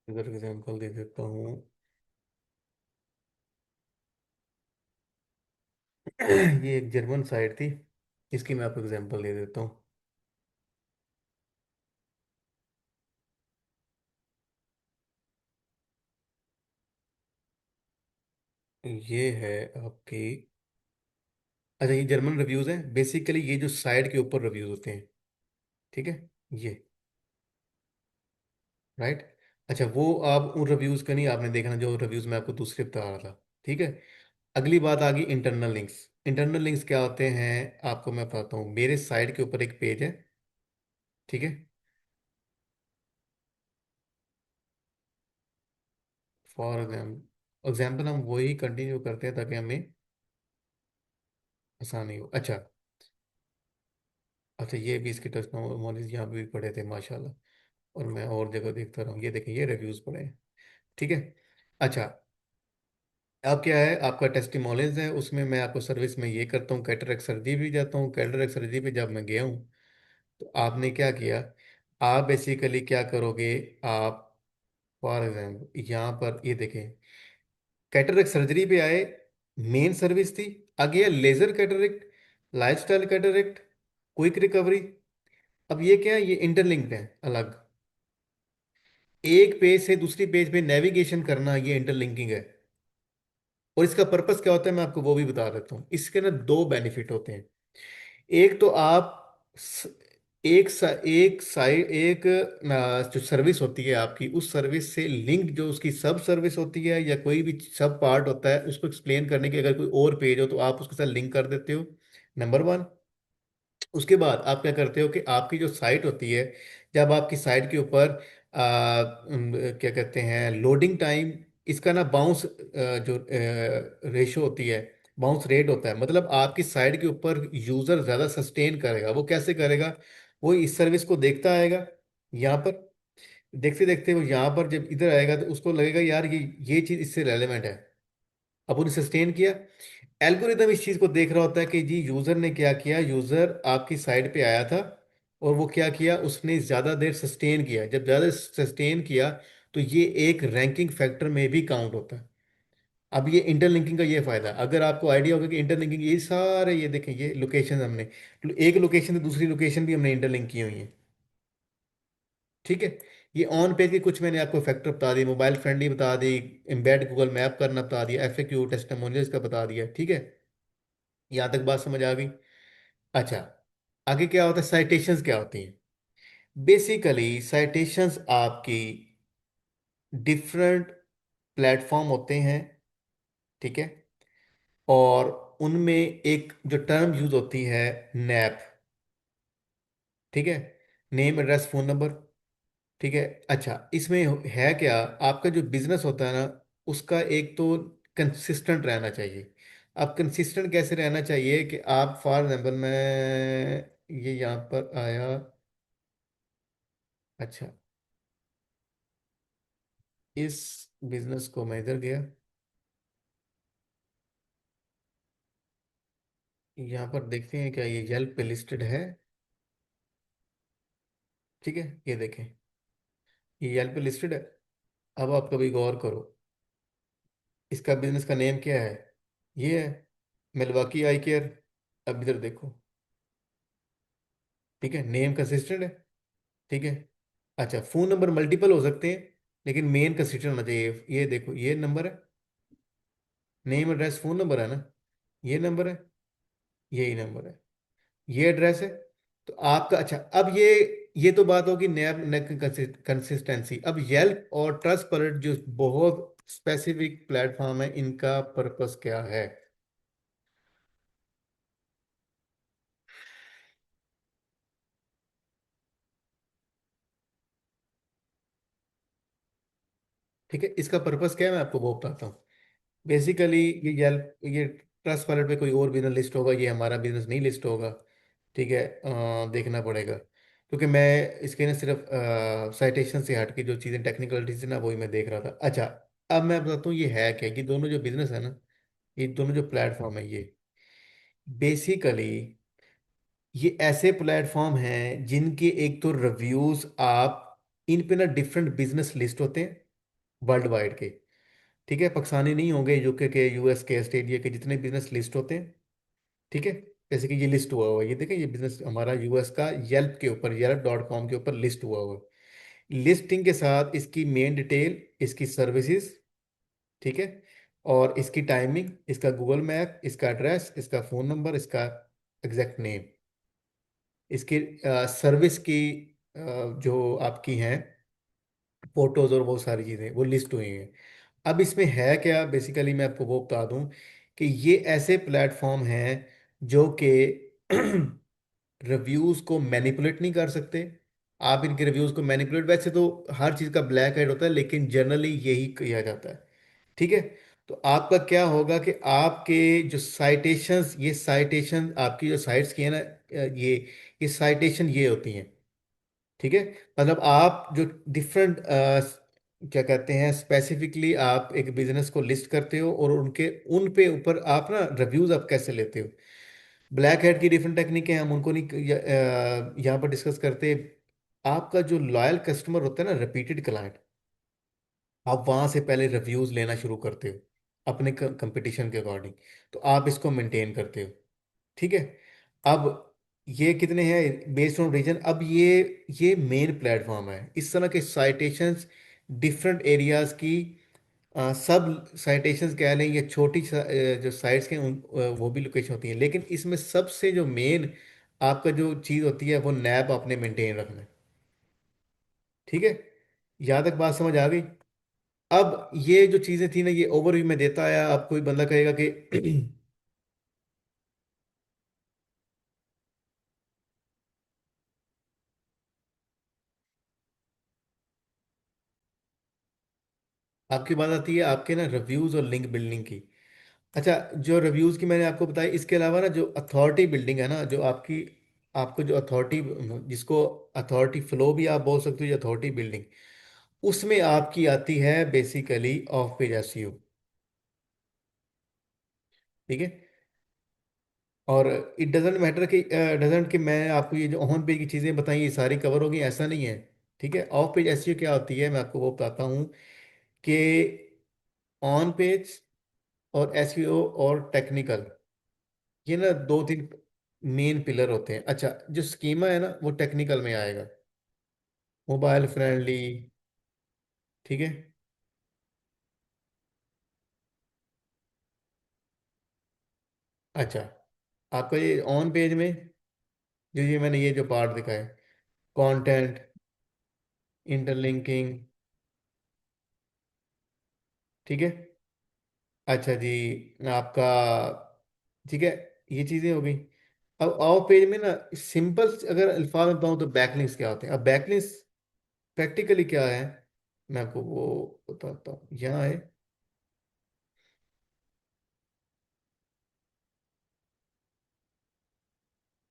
अगर एग्जांपल दे देता हूँ, ये एक जर्मन साइट थी, इसकी मैं आपको एग्जांपल दे देता हूँ। ये है आपकी, अच्छा ये जर्मन रिव्यूज है, बेसिकली ये जो साइट के ऊपर रिव्यूज होते हैं। ठीक है, ये राइट। अच्छा, वो आप उन रिव्यूज का नहीं आपने देखना, जो रिव्यूज मैं आपको दूसरे बता रहा था। ठीक है। अगली बात आ गई इंटरनल लिंक्स। इंटरनल लिंक्स क्या होते हैं, आपको मैं बताता हूँ। मेरे साइट के ऊपर एक पेज है, ठीक है। फॉर एग्जाम्पल हम वही कंटिन्यू करते हैं ताकि हमें आसानी हो। अच्छा। अच्छा, ये भी इसके टेस्टिमोनीज यहाँ पे भी पढ़े थे माशाल्लाह। और मैं और जगह देखता रहा हूँ, ये देखें, ये रिव्यूज पढ़े हैं। ठीक है। अच्छा। अब क्या है, आपका टेस्टिमोनियल्स है, उसमें मैं आपको सर्विस में ये करता हूँ, कैटरेक्ट सर्जरी भी जाता हूँ। कैटरेक्ट सर्जरी पे जब मैं गया हूँ, तो आपने क्या किया, आप बेसिकली क्या करोगे, आप फॉर एग्जाम्पल यहाँ पर ये देखें, कैटरेक्ट सर्जरी पे आए, मेन सर्विस थी। आगे है laser cataract, lifestyle cataract, quick recovery. अब ये क्या है, ये इंटरलिंक्ड है अलग। एक पेज से दूसरी पेज पे नेविगेशन करना, ये इंटरलिंकिंग है। और इसका पर्पस क्या होता है, मैं आपको वो भी बता देता हूँ। इसके ना दो बेनिफिट होते हैं। एक तो आप स- एक साइड एक जो सर्विस होती है आपकी, उस सर्विस से लिंक जो उसकी सब सर्विस होती है या कोई भी सब पार्ट होता है, उसको एक्सप्लेन करने के अगर कोई और पेज हो तो आप उसके साथ लिंक कर देते हो। Number one. उसके बाद आप क्या करते हो कि आपकी जो साइट होती है, जब आपकी साइट के ऊपर क्या कहते हैं, लोडिंग टाइम, इसका ना बाउंस जो रेशो होती है, बाउंस रेट होता है, मतलब आपकी साइट के ऊपर यूजर ज्यादा सस्टेन करेगा। वो कैसे करेगा, वो इस सर्विस को देखता आएगा यहाँ पर, देखते देखते वो यहाँ पर जब इधर आएगा तो उसको लगेगा यार ये चीज इससे रेलेवेंट है। अब उन्हें सस्टेन किया। एल्गोरिदम इस चीज को देख रहा होता है कि जी यूजर ने क्या किया, यूजर आपकी साइट पे आया था और वो क्या किया, उसने ज्यादा देर सस्टेन किया। जब ज्यादा सस्टेन किया तो ये एक रैंकिंग फैक्टर में भी काउंट होता है। अब ये इंटरलिंकिंग का ये फायदा है। अगर आपको आइडिया होगा कि इंटरलिंकिंग, ये सारे ये देखें, ये लोकेशन हमने, एक लोकेशन से दूसरी लोकेशन भी हमने इंटरलिंक की हुई है। ठीक है। ये ऑन पेज के कुछ मैंने आपको फैक्टर बता दिए, मोबाइल फ्रेंडली बता दी, एम्बेड गूगल मैप करना बता दिया, एफएक्यू टेस्टिमोनियल्स का बता दिया। ठीक है। यहाँ तक बात समझ आ गई। अच्छा, आगे क्या होता है, साइटेशंस क्या होती हैं। बेसिकली साइटेशंस आपकी डिफरेंट प्लेटफॉर्म होते हैं। ठीक है। और उनमें एक जो टर्म यूज होती है, नैप। ठीक है। Name, address, phone number. ठीक है। अच्छा, इसमें है क्या, आपका जो बिजनेस होता है ना, उसका एक तो कंसिस्टेंट रहना चाहिए। अब कंसिस्टेंट कैसे रहना चाहिए कि आप फॉर एग्जाम्पल, मैं ये यहाँ पर आया। अच्छा, इस बिजनेस को मैं इधर गया, यहाँ पर देखते हैं क्या ये येल्प पे लिस्टेड है। ठीक है, ये देखें, ये येल्प पे लिस्टेड है। अब आप कभी गौर करो, इसका बिजनेस का नेम क्या है, ये है मिलवाकी आई केयर। अब इधर देखो। ठीक है, नेम कंसिस्टेंट है। ठीक है। अच्छा, फोन नंबर मल्टीपल हो सकते हैं, लेकिन मेन कंसिस्टेंट होना चाहिए। ये देखो, ये नंबर है, नेम एड्रेस फोन नंबर है ना, ये नंबर है, यही नंबर है, ये एड्रेस है। तो आपका, अच्छा, अब ये तो बात होगी नैप कंसिस्टेंसी। अब येल्प और ट्रस्ट पलट जो बहुत स्पेसिफिक प्लेटफॉर्म है, इनका पर्पस क्या है। ठीक है, इसका पर्पस क्या है मैं आपको वो बताता हूँ। बेसिकली ये ट्रस्ट वॉलेट पे कोई और बिजनेस लिस्ट होगा, ये हमारा बिजनेस नहीं लिस्ट होगा। ठीक है। देखना पड़ेगा, क्योंकि मैं इसके ना सिर्फ साइटेशन से हट के जो चीज़ें टेक्निकलिटीज है ना, वही मैं देख रहा था। अच्छा, अब मैं बताता हूँ ये है क्या, कि दोनों जो बिजनेस है ना, ये दोनों जो प्लेटफॉर्म है, ये बेसिकली ये ऐसे प्लेटफॉर्म हैं जिनके एक तो रिव्यूज आप, इन पे ना डिफरेंट बिजनेस लिस्ट होते हैं वर्ल्ड वाइड के। ठीक है, पाकिस्तानी नहीं होंगे, यूके के, यूएस के, ऑस्ट्रेलिया के, जितने बिजनेस लिस्ट होते हैं। ठीक है। जैसे कि ये लिस्ट हुआ हुआ है, ये देखें, ये बिजनेस हमारा यूएस का येल्प के ऊपर, येल्प.com के ऊपर लिस्ट हुआ हुआ है। लिस्टिंग के साथ इसकी मेन डिटेल, इसकी सर्विसेज। ठीक है। और इसकी टाइमिंग, इसका गूगल मैप, इसका एड्रेस, इसका फ़ोन नंबर, इसका एग्जैक्ट नेम, इसकी सर्विस की जो आपकी हैं फोटोज और वो सारी चीज़ें वो लिस्ट हुई हैं। अब इसमें है क्या, बेसिकली मैं आपको वो बता दूं कि ये ऐसे प्लेटफॉर्म हैं जो कि रिव्यूज को मैनिपुलेट नहीं कर सकते, आप इनके रिव्यूज को मैनिपुलेट, वैसे तो हर चीज का ब्लैक एंड होता है, लेकिन जनरली यही किया जाता है। ठीक है। तो आपका क्या होगा कि आपके जो साइटेशंस, ये साइटेशन आपकी जो साइट्स की है ना, ये साइटेशन ये होती हैं। ठीक है। मतलब आप जो डिफरेंट क्या कहते हैं, स्पेसिफिकली आप एक बिजनेस को लिस्ट करते हो, और उनके उन पे ऊपर आप ना रिव्यूज आप कैसे लेते हो। ब्लैक हेड की डिफरेंट टेक्निक है, हम उनको नहीं यहाँ पर डिस्कस करते। आपका जो लॉयल कस्टमर होता है ना, रिपीटेड क्लाइंट, आप वहां से पहले रिव्यूज लेना शुरू करते हो अपने कंपटीशन के अकॉर्डिंग। तो आप इसको मेंटेन करते हो। ठीक है। अब ये कितने हैं बेस्ड ऑन रीजन। अब ये मेन प्लेटफॉर्म है, इस तरह के साइटेशंस डिफरेंट एरियाज की, सब साइटेशंस कह लें या छोटी जो साइट्स के वो भी लोकेशन होती है, लेकिन इसमें सबसे जो मेन आपका जो चीज़ होती है वो नैब आपने मेंटेन रखना है। ठीक है। यहाँ तक बात समझ आ गई। अब ये जो चीज़ें थी ना, ये ओवरव्यू में देता आया। अब कोई बंदा कहेगा कि आपकी बात आती है आपके ना रिव्यूज और लिंक बिल्डिंग की। अच्छा, जो रिव्यूज की मैंने आपको बताई, इसके अलावा ना जो अथॉरिटी बिल्डिंग है ना, जो आपकी, आपको जो अथॉरिटी, जिसको अथॉरिटी फ्लो भी आप बोल सकते हो या अथॉरिटी बिल्डिंग, उसमें आपकी आती है बेसिकली ऑफ पेज एसईओ। ठीक है। और इट डजेंट मैटर कि डजेंट कि मैं आपको ये जो ऑन पेज की चीज़ें बताई ये सारी कवर होगी, ऐसा नहीं है। ठीक है। ऑफ पेज एसईओ क्या होती है, मैं आपको वो बताता हूँ कि ऑन पेज और एसईओ और टेक्निकल, ये ना दो तीन मेन पिलर होते हैं। अच्छा, जो स्कीमा है ना वो टेक्निकल में आएगा, मोबाइल फ्रेंडली। ठीक है। अच्छा, आपका ये ऑन पेज में जो ये मैंने ये जो पार्ट दिखाए, कंटेंट, इंटरलिंकिंग। ठीक है। अच्छा जी, आपका, ठीक है, ये चीज़ें हो गई। अब ऑफ पेज में ना सिंपल अगर अल्फाज में बताऊँ तो बैकलिंक्स क्या होते हैं। अब बैकलिंक्स प्रैक्टिकली क्या है, मैं आपको वो बताता हूँ। यहाँ है,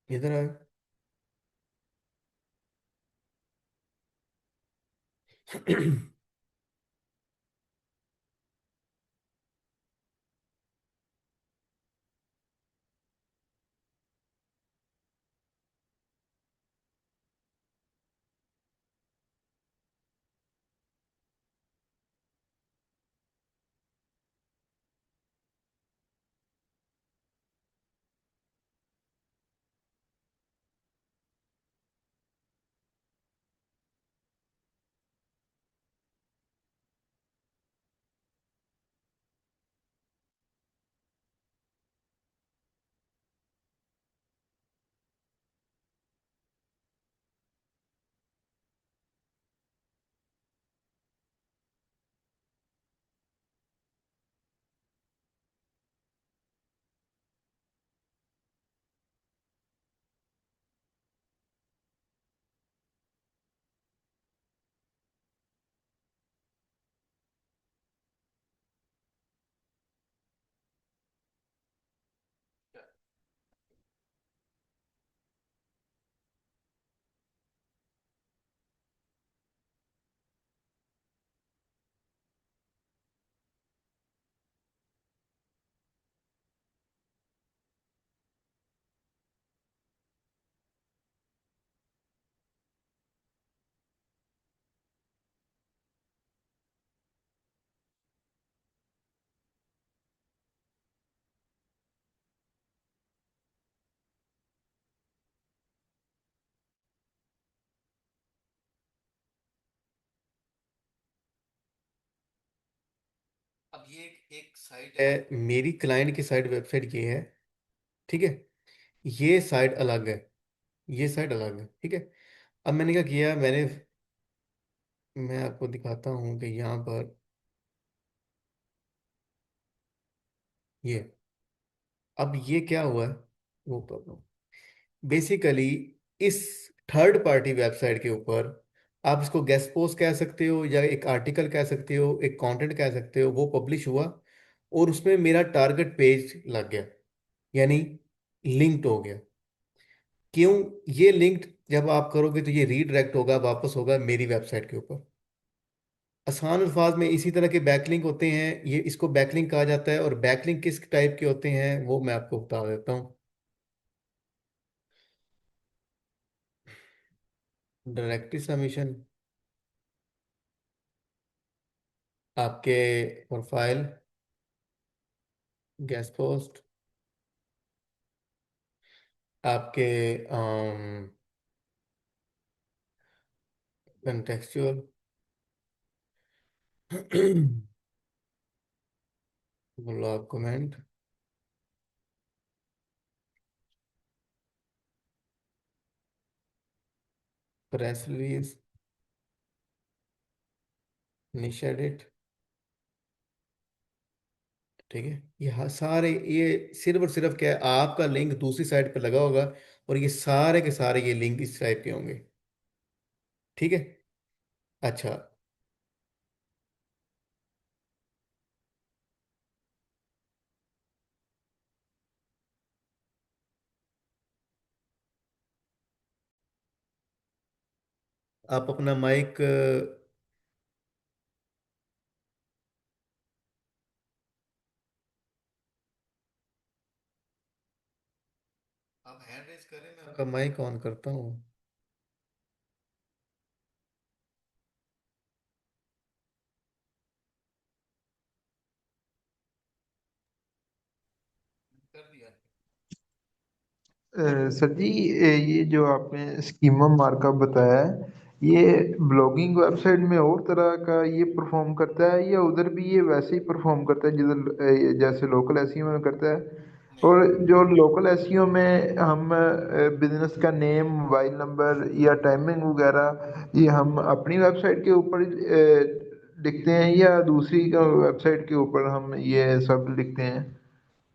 इधर है। अब ये एक साइट है, मेरी क्लाइंट की साइट, वेबसाइट ये है। ठीक है। ये साइट अलग है, ये साइट अलग है। ठीक है। अब मैंने क्या किया, मैं आपको दिखाता हूँ कि यहाँ पर ये, अब ये क्या हुआ है, वो प्रॉब्लम बेसिकली इस थर्ड पार्टी वेबसाइट के ऊपर आप इसको गेस्ट पोस्ट कह सकते हो या एक आर्टिकल कह सकते हो, एक कंटेंट कह सकते हो, वो पब्लिश हुआ और उसमें मेरा टारगेट पेज लग गया, यानी लिंक्ड हो गया। क्यों? ये लिंक्ड जब आप करोगे तो ये रीडायरेक्ट होगा, वापस होगा मेरी वेबसाइट के ऊपर। आसान अल्फाज में इसी तरह के बैकलिंक होते हैं, ये इसको बैकलिंक कहा जाता है। और बैकलिंक किस टाइप के होते हैं वो मैं आपको बता देता हूँ। डायरेक्टली सबमिशन, आपके प्रोफाइल, गेस्ट पोस्ट, आपके contextual, blog comment, press release, निश एडिट। ठीक है, ये सारे, ये सिर्फ और सिर्फ क्या है, आपका लिंक दूसरी साइड पे लगा होगा और ये सारे के सारे ये लिंक इस टाइप के होंगे। ठीक है। अच्छा, आप अपना माइक आप हैंड रेज करें, मैं आपका माइक ऑन करता हूँ। कर दिया। सर जी, ये जो आपने स्कीमा मार्कअप बताया है, ये ब्लॉगिंग वेबसाइट में और तरह का ये परफॉर्म करता है या उधर भी ये वैसे ही परफॉर्म करता है जिधर जैसे लोकल एसईओ में करता है? नहीं, और जो लोकल एसईओ में हम बिजनेस का नेम, मोबाइल नंबर या टाइमिंग वगैरह ये हम अपनी वेबसाइट के ऊपर लिखते हैं या दूसरी का वेबसाइट के ऊपर हम ये सब लिखते हैं,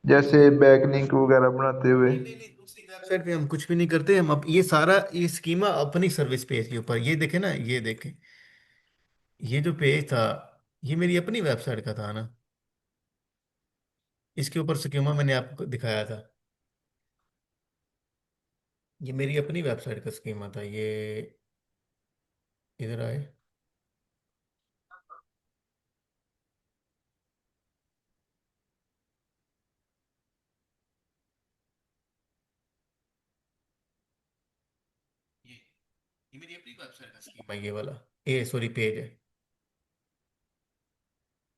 जैसे नहीं, बैकलिंक वगैरह बनाते हुए? नहीं, नहीं, नहीं, दूसरी वेबसाइट पे हम कुछ भी नहीं करते। हम अब ये सारा ये स्कीमा अपनी सर्विस पेज के ऊपर, ये देखे ना, ये देखे, ये जो पेज था ये मेरी अपनी वेबसाइट का था ना, इसके ऊपर स्कीमा मैंने आपको दिखाया था। ये मेरी अपनी वेबसाइट का स्कीमा था ये। इधर आए, ये मेरी अपनी वेबसाइट का स्कीमा, ये वाला, ये सॉरी पेज है।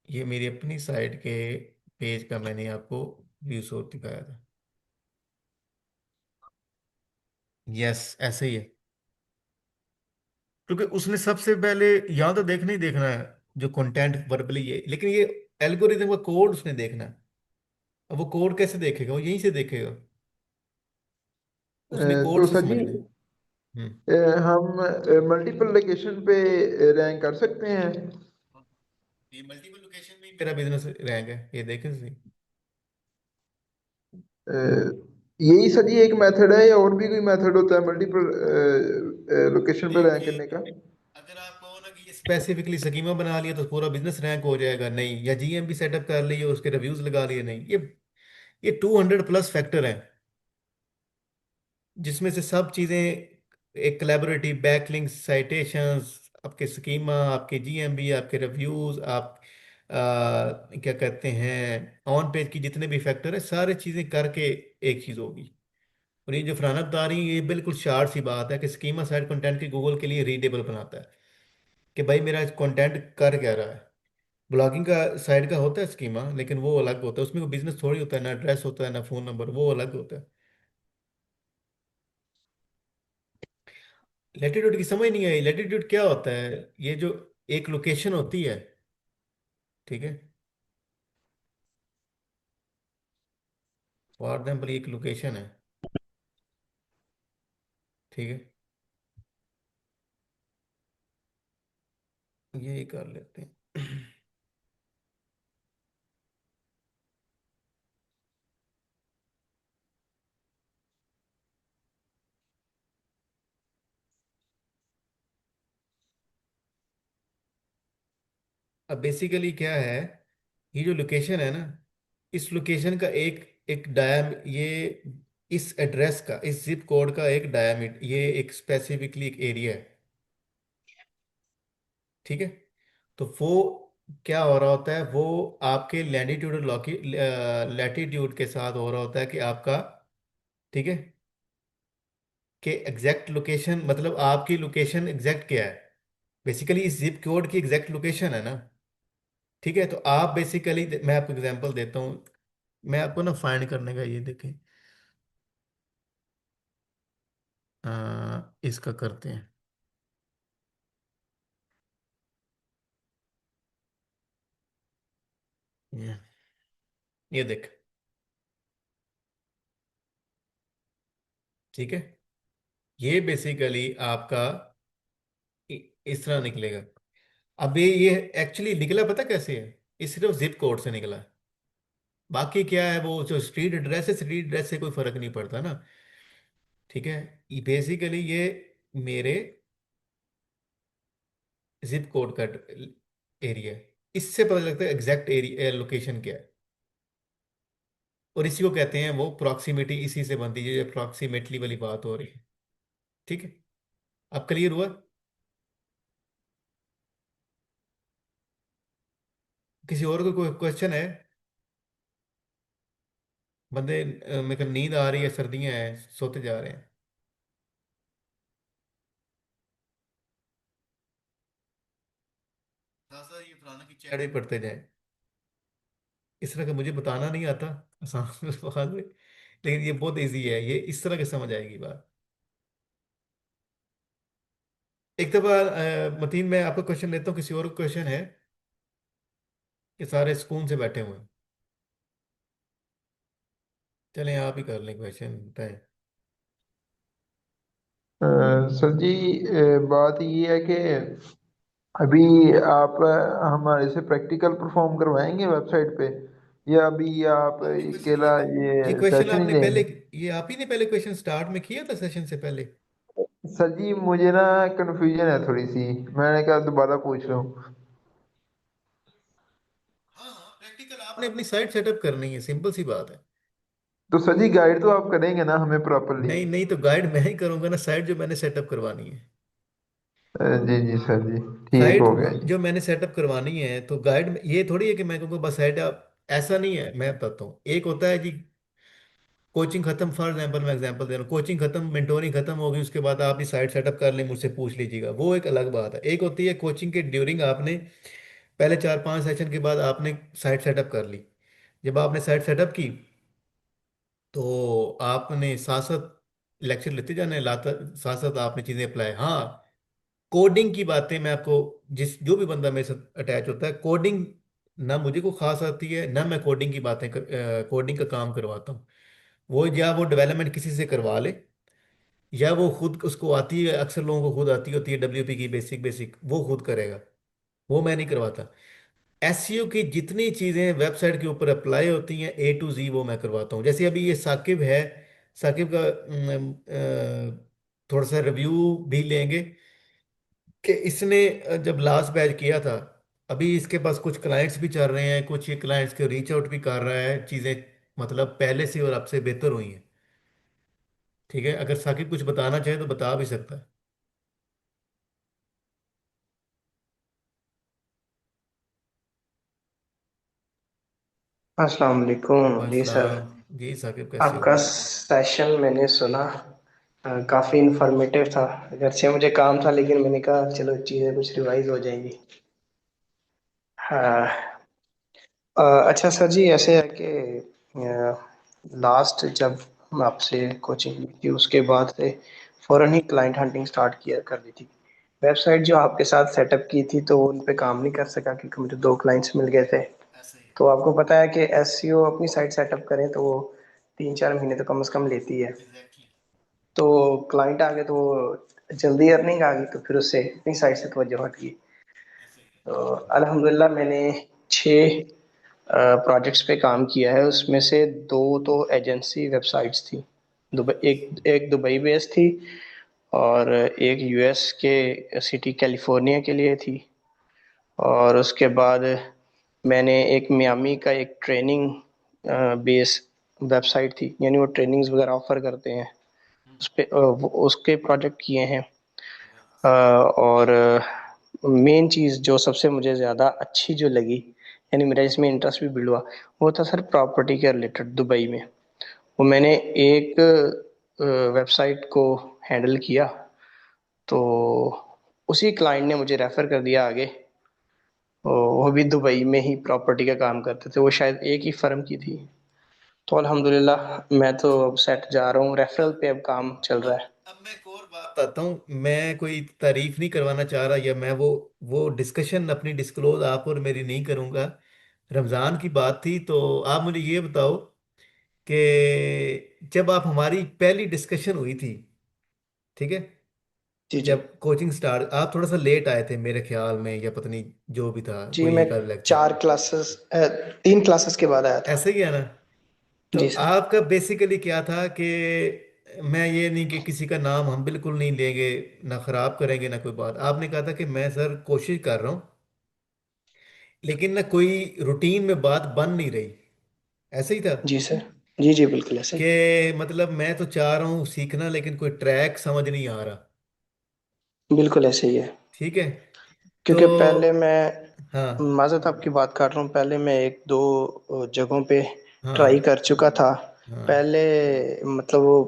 ये मेरी अपनी साइट के पेज का मैंने आपको व्यू शो दिखाया था। यस, ऐसे ही है। क्योंकि उसने सबसे पहले यहाँ तो देखना ही देखना है जो कंटेंट वर्बली है, लेकिन ये एल्गोरिदम का कोड उसने देखना है। अब वो कोड कैसे देखेगा? वो यहीं से देखेगा, उसने कोड तो से सर जी, समझना है। हम्म। हम मल्टीपल लोकेशन पे रैंक कर सकते हैं? ये मल्टीपल लोकेशन में ही मेरा बिजनेस रैंक है, ये देखें सही। अ, यही सर जी एक मेथड है या और भी कोई मेथड होता है मल्टीपल लोकेशन पे रैंक देखिए, करने का? अगर आप कहो ना कि ये स्पेसिफिकली स्कीमा बना लिया तो पूरा बिजनेस रैंक हो जाएगा, नहीं। या जीएमपी सेटअप कर लिए, उसके रिव्यूज लगा लिए, नहीं। ये 200 प्लस फैक्टर हैं, जिसमें से सब चीजें, एक कोलैबोरेटिव बैकलिंक, साइटेशंस, आपके स्कीमा, आपके जीएमबी, आपके रिव्यूज, आप क्या कहते हैं, ऑन पेज की जितने भी फैक्टर है, सारे चीजें करके एक चीज होगी। और ये जो फरहाना बता रही है, ये बिल्कुल शार्ट सी बात है कि स्कीमा साइट कंटेंट के गूगल के लिए रीडेबल बनाता है कि भाई मेरा कंटेंट कर क्या रहा है। ब्लॉगिंग का साइड का होता है स्कीमा, लेकिन वो अलग होता है, उसमें कोई बिजनेस थोड़ी होता है, ना एड्रेस होता है ना फोन नंबर, वो अलग होता है। लेटीट्यूड की समझ नहीं आई। लेटीट्यूड क्या होता है? ये जो एक लोकेशन होती है, ठीक है, फॉर एग्जाम्पल एक लोकेशन है, ठीक है, यही कर लेते हैं। अब बेसिकली क्या है, ये जो लोकेशन है ना, इस लोकेशन का एक एक डायम ये इस एड्रेस का, इस जिप कोड का एक डायमीटर, ये एक स्पेसिफिकली एक एरिया है। ठीक है। तो वो क्या हो रहा होता है, वो आपके लैटिट्यूड और लैटिट्यूड के साथ हो रहा होता है कि आपका, ठीक है, कि एग्जैक्ट लोकेशन, मतलब आपकी लोकेशन एग्जैक्ट क्या है, बेसिकली इस जिप कोड की एग्जैक्ट लोकेशन है ना। ठीक है। तो आप बेसिकली, मैं आपको एग्जांपल देता हूँ, मैं आपको ना फाइंड करने का ये देखें, इसका करते हैं, ये ये देख, ठीक है, ये बेसिकली आपका इस तरह निकलेगा। अब ये एक्चुअली निकला पता कैसे है, ये सिर्फ जिप कोड से निकला है। बाकी क्या है, वो जो स्ट्रीट एड्रेस है, स्ट्रीट एड्रेस से कोई फर्क नहीं पड़ता ना। ठीक है। ये बेसिकली ये मेरे जिप कोड का एरिया है, इससे पता लगता है एग्जैक्ट एरिया लोकेशन क्या है। और इसी को कहते हैं वो प्रॉक्सिमिटी, इसी से बनती है, जो प्रॉक्सिमेटली वाली बात हो रही है। ठीक है। अब क्लियर हुआ? किसी और को कोई क्वेश्चन है? बंदे मेरे को नींद आ रही है, सर्दियां हैं, सोते जा रहे हैं। साथ साथ ये फलाना की चैट भी पढ़ते जाए, इस तरह का मुझे बताना नहीं आता आसान बात में, लेकिन ये बहुत इजी है, ये इस तरह के समझ आएगी बात। एक दफा मतीन, मैं आपका क्वेश्चन लेता हूँ, किसी और क्वेश्चन है कि सारे सुकून से बैठे हुए हैं? चलें आप ही कर लें, क्वेश्चन बताएं। सर जी, बात ये है कि अभी आप हमारे से प्रैक्टिकल परफॉर्म करवाएंगे वेबसाइट पे, या अभी आप आपने क्वेश्चन अकेला ये ये क्वेश्चन सेशन ही आपने पहले, लेंगे? ये आप ही ने पहले क्वेश्चन स्टार्ट में किया था सेशन से पहले? सर जी, मुझे ना कन्फ्यूजन है थोड़ी सी, मैंने कहा दोबारा पूछ रहा हूँ। हाँ हाँ, प्रैक्टिकल आपने अपनी साइट सेटअप करनी है, सिंपल सी बात है। तो सर जी, गाइड तो आप करेंगे ना हमें प्रॉपरली? नहीं नहीं, तो गाइड मैं ही करूंगा ना, साइट जो मैंने सेटअप करवानी है। जी जी सर जी, ठीक साइट हो गया जी। जो मैंने सेटअप करवानी है, तो गाइड में ये थोड़ी है कि मैं कहूँगा बस साइट आप, ऐसा नहीं है। मैं बताता हूँ, एक होता है जी कोचिंग खत्म, फॉर एग्जांपल मैं एग्जांपल दे रहा हूँ, कोचिंग खत्म, मेंटोरिंग खत्म होगी, उसके बाद आप ही साइट सेटअप कर लें, मुझसे पूछ लीजिएगा, वो एक अलग बात है। एक होती है कोचिंग के ड्यूरिंग आपने पहले 4-5 सेशन के बाद आपने साइट सेटअप कर ली। जब आपने साइट सेटअप की, तो आपने साथ साथ लेक्चर लेते जाने, लाता साथ साथ आपने चीज़ें अप्लाई। हाँ, कोडिंग की बातें मैं आपको, जिस जो भी बंदा मेरे साथ अटैच होता है, कोडिंग ना मुझे को खास आती है, ना मैं कोडिंग की बातें कोडिंग का काम करवाता हूँ। वो या वो डेवलपमेंट किसी से करवा ले, या वो खुद उसको आती है, अक्सर लोगों को खुद आती होती है डब्ल्यूपी की बेसिक बेसिक, वो खुद करेगा, वो मैं नहीं करवाता। एसईओ की जितनी चीज़ें वेबसाइट के ऊपर अप्लाई होती हैं A to Z, वो मैं करवाता हूँ। जैसे अभी ये साकिब है, साकिब का थोड़ा सा रिव्यू भी लेंगे कि इसने जब लास्ट बैच किया था, अभी इसके पास कुछ क्लाइंट्स भी चल रहे हैं, कुछ ये क्लाइंट्स के रीच आउट भी कर रहा है, चीज़ें मतलब पहले से और अब से बेहतर हुई हैं। ठीक है, अगर साकिब कुछ बताना चाहे तो बता भी सकता है। अस्सलाम वालेकुम जी सर। वालेकुम। जी साकिब, कैसे हो? आपका सेशन मैंने सुना, काफ़ी इंफॉर्मेटिव था। घर से मुझे काम था लेकिन मैंने कहा चलो चीज़ें कुछ रिवाइज हो जाएंगी। हाँ। अच्छा सर जी, ऐसे है कि लास्ट जब हम आपसे कोचिंग ली थी उसके बाद से फ़ौरन ही क्लाइंट हंटिंग स्टार्ट किया कर दी थी। वेबसाइट जो आपके साथ सेटअप की थी तो उन पे काम नहीं कर सका क्योंकि मुझे दो क्लाइंट्स मिल गए थे। ऐसा ही है। तो आपको पता है कि एसईओ अपनी साइट सेटअप करें तो वो 3-4 महीने तो कम से कम लेती है। एग्जैक्टली। तो क्लाइंट आ गए तो वो जल्दी अर्निंग आ गई तो फिर उससे अपनी साइट से तवज्जो हट गई। ऐसा ही है। तो अल्हम्दुलिल्लाह मैंने 6 प्रोजेक्ट्स पे काम किया है, उसमें से दो तो एजेंसी वेबसाइट्स थी। दुबई, एक एक दुबई बेस्ड थी और एक यूएस के सिटी कैलिफोर्निया के लिए थी, और उसके बाद मैंने एक मियामी का एक ट्रेनिंग बेस वेबसाइट थी, यानी वो ट्रेनिंग्स वगैरह ऑफर करते हैं, उस पे उसके प्रोजेक्ट किए हैं। और मेन चीज़ जो सबसे मुझे ज़्यादा अच्छी जो लगी, यानी मेरा इसमें इंटरेस्ट भी बिल्ड हुआ, वो था सर प्रॉपर्टी के रिलेटेड दुबई में। वो मैंने एक वेबसाइट को हैंडल किया, तो उसी क्लाइंट ने मुझे रेफर कर दिया आगे। वो भी दुबई में ही प्रॉपर्टी का काम करते थे, वो शायद एक ही फर्म की थी। तो अल्हम्दुलिल्लाह मैं तो अब सेट जा रहा हूँ, रेफरल पे अब काम चल रहा है। अब मैं एक और बात आता हूँ, मैं कोई तारीफ नहीं करवाना चाह रहा, या मैं वो डिस्कशन अपनी डिस्क्लोज आप और मेरी नहीं करूँगा। रमज़ान की बात थी, तो आप मुझे ये बताओ कि जब आप हमारी पहली डिस्कशन हुई थी, ठीक है, जी जी। जब कोचिंग स्टार्ट, आप थोड़ा सा लेट आए थे मेरे ख्याल में, या पता नहीं जो भी था, जी कोई मैं एक आध लेक्चर, चार क्लासेस 3 क्लासेस के बाद आया था। ऐसे ही है ना। तो जी सर। आपका बेसिकली क्या था कि मैं ये नहीं कि किसी का नाम हम बिल्कुल नहीं लेंगे, ना खराब करेंगे ना कोई बात, आपने कहा था कि मैं सर कोशिश कर रहा हूँ, लेकिन ना कोई रूटीन में बात बन नहीं रही, ऐसे ही था। जी सर। जी जी बिल्कुल ऐसे ही। कि मतलब मैं तो चाह रहा हूँ सीखना, लेकिन कोई ट्रैक समझ नहीं आ रहा। बिल्कुल ऐसे ही है। ठीक है। तो क्योंकि पहले मैं हाँ, माज़रत आपकी बात काट रहा हूँ, पहले मैं एक दो जगहों पे ट्राई हाँ, कर चुका था। हाँ, पहले मतलब वो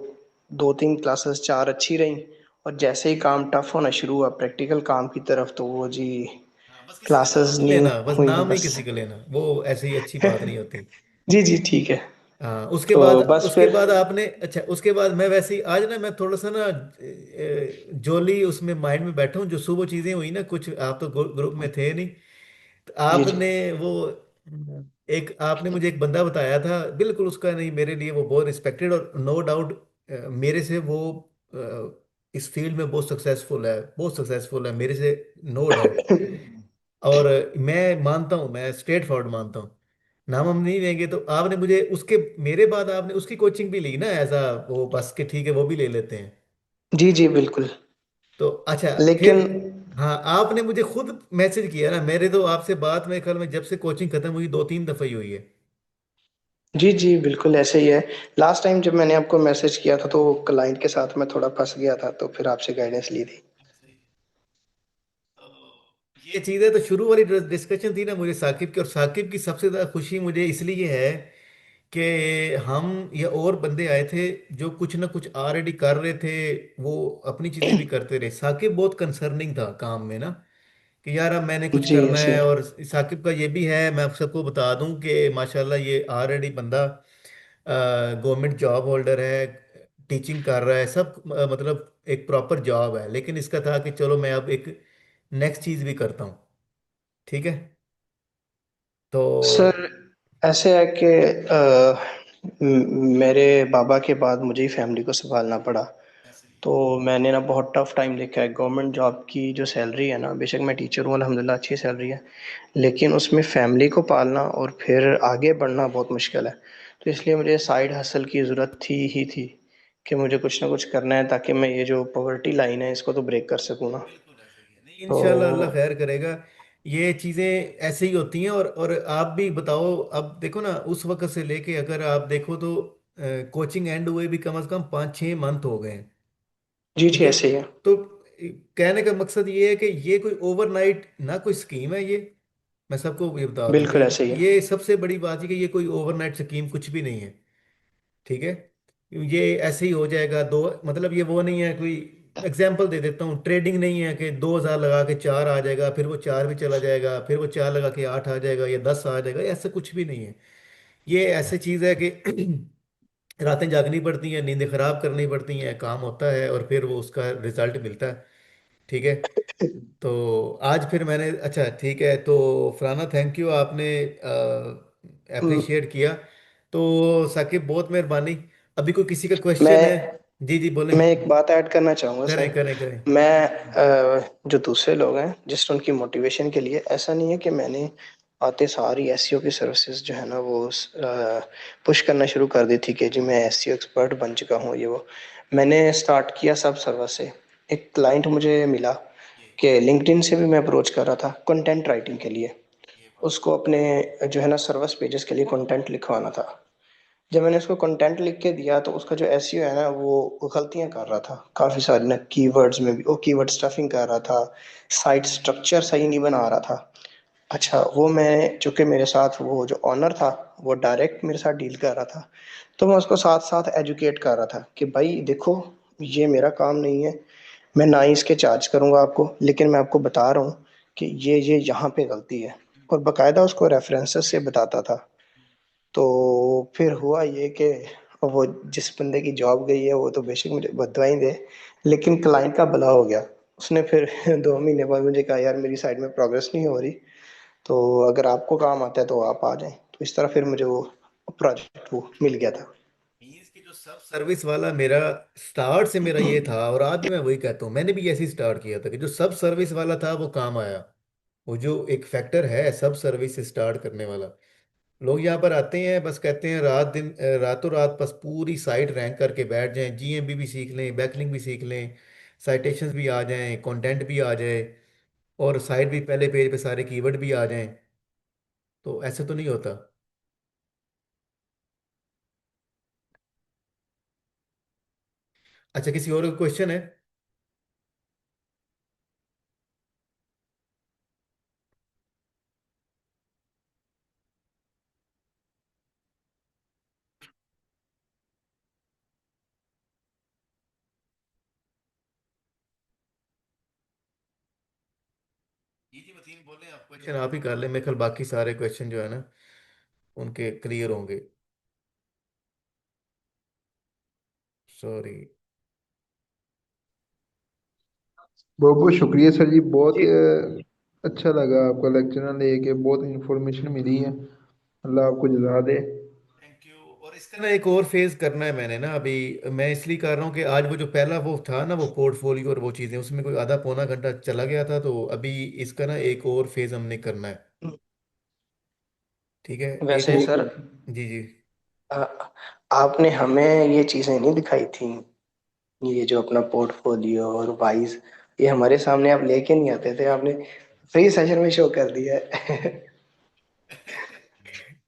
2-3 क्लासेस चार अच्छी रही, और जैसे ही काम टफ होना शुरू हुआ प्रैक्टिकल काम की तरफ, तो वो जी हाँ, बस किसी का नाम क्लासेस नहीं नहीं लेना, बस हुई नाम नहीं बस। किसी का लेना, वो ऐसी अच्छी बात नहीं होती। जी जी ठीक है। हाँ, तो बस उसके फिर। बाद आपने, अच्छा उसके बाद मैं वैसे ही आज ना, मैं थोड़ा सा ना जोली उसमें माइंड में बैठा हूँ, जो सुबह चीजें हुई ना कुछ, आप तो ग्रुप में थे नहीं। तो जी जी। आपने वो एक आपने मुझे एक बंदा बताया था, बिल्कुल उसका नहीं, मेरे लिए वो बहुत रिस्पेक्टेड, और नो डाउट मेरे से वो इस फील्ड में बहुत सक्सेसफुल है, बहुत सक्सेसफुल है मेरे से, नो डाउट। और मैं मानता हूँ, मैं स्ट्रेट फॉरवर्ड मानता हूँ, नाम हम नहीं लेंगे। तो आपने मुझे उसके, मेरे बाद आपने उसकी कोचिंग भी ली ना, ऐसा वो बस के ठीक है वो भी ले लेते हैं। जी जी बिल्कुल। तो अच्छा, फिर लेकिन हाँ, आपने मुझे खुद मैसेज किया ना, मेरे तो आपसे बात में कल में जब से कोचिंग खत्म हुई 2-3 दफा ही हुई है। जी जी बिल्कुल ऐसे ही है। लास्ट टाइम जब मैंने आपको मैसेज किया था तो क्लाइंट के साथ मैं थोड़ा फंस गया था, तो फिर आपसे गाइडेंस ली थी। तो ये चीज़ है, तो शुरू वाली डिस्कशन थी ना मुझे साकिब की, और साकिब की सबसे ज़्यादा खुशी मुझे इसलिए है कि हम या और बंदे आए थे जो कुछ ना कुछ ऑलरेडी कर रहे थे, वो अपनी चीज़ें भी करते रहे। साकिब बहुत कंसर्निंग था काम में ना, कि यार अब मैंने कुछ जी करना ऐसे है। ही। और साकिब का ये भी है, मैं आप सबको बता दूं कि माशाल्लाह ये ऑलरेडी बंदा गवर्नमेंट जॉब होल्डर है, टीचिंग कर रहा है, सब मतलब एक प्रॉपर जॉब है, लेकिन इसका था कि चलो मैं अब एक नेक्स्ट चीज़ भी करता हूँ। ठीक है। तो सर ऐसे है कि मेरे बाबा के बाद मुझे ही फैमिली को संभालना पड़ा। तो मैंने ना बहुत टफ टाइम देखा है। गवर्नमेंट जॉब की जो सैलरी है ना, बेशक मैं टीचर हूँ अल्हम्दुलिल्लाह अच्छी सैलरी है, लेकिन उसमें फैमिली को पालना और फिर आगे बढ़ना बहुत मुश्किल है। तो इसलिए मुझे साइड हसल की ज़रूरत थी ही थी, कि मुझे कुछ ना कुछ करना है ताकि मैं ये जो पॉवर्टी लाइन है इसको तो ब्रेक कर सकूँ ना। बिल्कुल ऐसे ही है, नहीं तो इंशाल्लाह अल्लाह खैर करेगा। ये चीज़ें ऐसे ही होती हैं। और आप भी बताओ, अब देखो ना, उस वक्त से लेके अगर आप देखो तो कोचिंग एंड हुए भी कम से कम 5-6 मंथ हो गए हैं। जी ठीक जी है। ऐसे ही है। तो कहने का मकसद ये है कि ये कोई ओवरनाइट ना कोई स्कीम है ये, मैं सबको ये बता दूं कि बिल्कुल ऐसे ही है। ये सबसे बड़ी बात है कि ये कोई ओवरनाइट स्कीम कुछ भी नहीं है। ठीक है। ये ऐसे ही हो जाएगा दो, मतलब ये वो नहीं है कोई, एग्जाम्पल दे देता हूँ, ट्रेडिंग नहीं है कि 2,000 लगा के 4 आ जाएगा, फिर वो 4 भी चला जाएगा, फिर वो 4 लगा के 8 आ जाएगा, या 10 आ जाएगा, ऐसा कुछ भी नहीं है। ये ऐसे चीज़ है कि रातें जागनी पड़ती हैं, नींदें खराब करनी पड़ती हैं, काम होता है, और फिर वो उसका रिजल्ट मिलता है। ठीक है। तो आज फिर मैंने, अच्छा ठीक है, तो फलाना थैंक यू, आपने म- अप्रिशिएट किया। तो साकिब बहुत मेहरबानी। अभी कोई किसी का क्वेश्चन है? मैं जी जी बोलें। मैं एक बात ऐड करना चाहूँगा करें, सर। करें, करें। मैं जो दूसरे लोग हैं जस्ट उनकी मोटिवेशन के लिए, ऐसा नहीं है कि मैंने आते सारी एसईओ की सर्विसेज जो है ना वो पुश करना शुरू कर दी थी कि जी मैं एसईओ एक्सपर्ट बन चुका हूँ ये वो। मैंने स्टार्ट किया सब सर्वर से। एक क्लाइंट मुझे मिला, कि लिंक्डइन से भी मैं अप्रोच कर रहा था कंटेंट राइटिंग के लिए। ये बात उसको अपने जो है ना सर्विस पेजेस के लिए कंटेंट लिखवाना था। जब मैंने उसको कंटेंट लिख के दिया तो उसका जो एसईओ है ना वो गलतियां कर रहा था काफी सारी ना, कीवर्ड्स में भी वो कीवर्ड स्टफिंग कर रहा था, साइट स्ट्रक्चर सही नहीं बना रहा था। अच्छा, वो मैं चूंकि मेरे साथ वो जो ऑनर था वो डायरेक्ट मेरे साथ डील कर रहा था, तो मैं उसको साथ साथ एजुकेट कर रहा था कि भाई देखो, ये मेरा काम नहीं है, मैं ना ही इसके चार्ज करूंगा आपको, लेकिन मैं आपको बता रहा हूँ कि ये यहाँ पे गलती है। और बकायदा उसको रेफरेंसेस से बताता था। तो फिर हुआ ये कि वो जिस बंदे की जॉब गई है वो तो बेशक मुझे बदवाई दे, लेकिन क्लाइंट का भला हो गया। उसने फिर 2 महीने बाद मुझे कहा, यार मेरी साइड में प्रोग्रेस नहीं हो रही, तो अगर आपको काम आता है तो आप आ जाएं। तो इस तरह फिर मुझे वो प्रोजेक्ट वो मिल गया था। मीन्स की जो सब सर्विस वाला मेरा स्टार्ट से मेरा ये था, और आज भी मैं वही कहता हूँ, मैंने भी ऐसे ही स्टार्ट किया था कि जो सब सर्विस वाला था वो काम आया। वो जो एक फैक्टर है सब सर्विस से स्टार्ट करने वाला, लोग यहाँ पर आते हैं बस कहते हैं रात दिन रातों रात बस पूरी साइट रैंक करके बैठ जाएं, जीएमबी भी सीख लें, बैकलिंक भी सीख लें, साइटेशंस भी आ जाएं, कंटेंट भी आ जाए, और साइट भी पहले पेज पे सारे कीवर्ड भी आ जाएं। तो ऐसे तो नहीं होता। अच्छा, किसी और का क्वेश्चन है? जी जी वतीन बोले, आप क्वेश्चन आप ही कर ले, मेरे ख्याल बाकी सारे क्वेश्चन जो है ना उनके क्लियर होंगे। सॉरी। बहुत बहुत शुक्रिया सर जी, बहुत जी। अच्छा लगा आपका लेक्चर लेके, बहुत इंफॉर्मेशन मिली है। अल्लाह आपको जज़ा दे। Thank you. और इसका ना एक और फेज करना है मैंने ना अभी, मैं इसलिए कर रहा हूँ कि आज वो जो पहला वो था ना वो पोर्टफोलियो और वो चीज़ें, उसमें कोई आधा पौना घंटा चला गया था, तो अभी इसका ना एक और फेज हमने करना है। ठीक है। एक वैसे वो। सर, जी जी। आ, आपने हमें ये चीजें नहीं दिखाई थी, ये जो अपना पोर्टफोलियो और वाइज, ये हमारे सामने आप लेके नहीं आते थे, आपने फ्री सेशन में शो कर दिया है।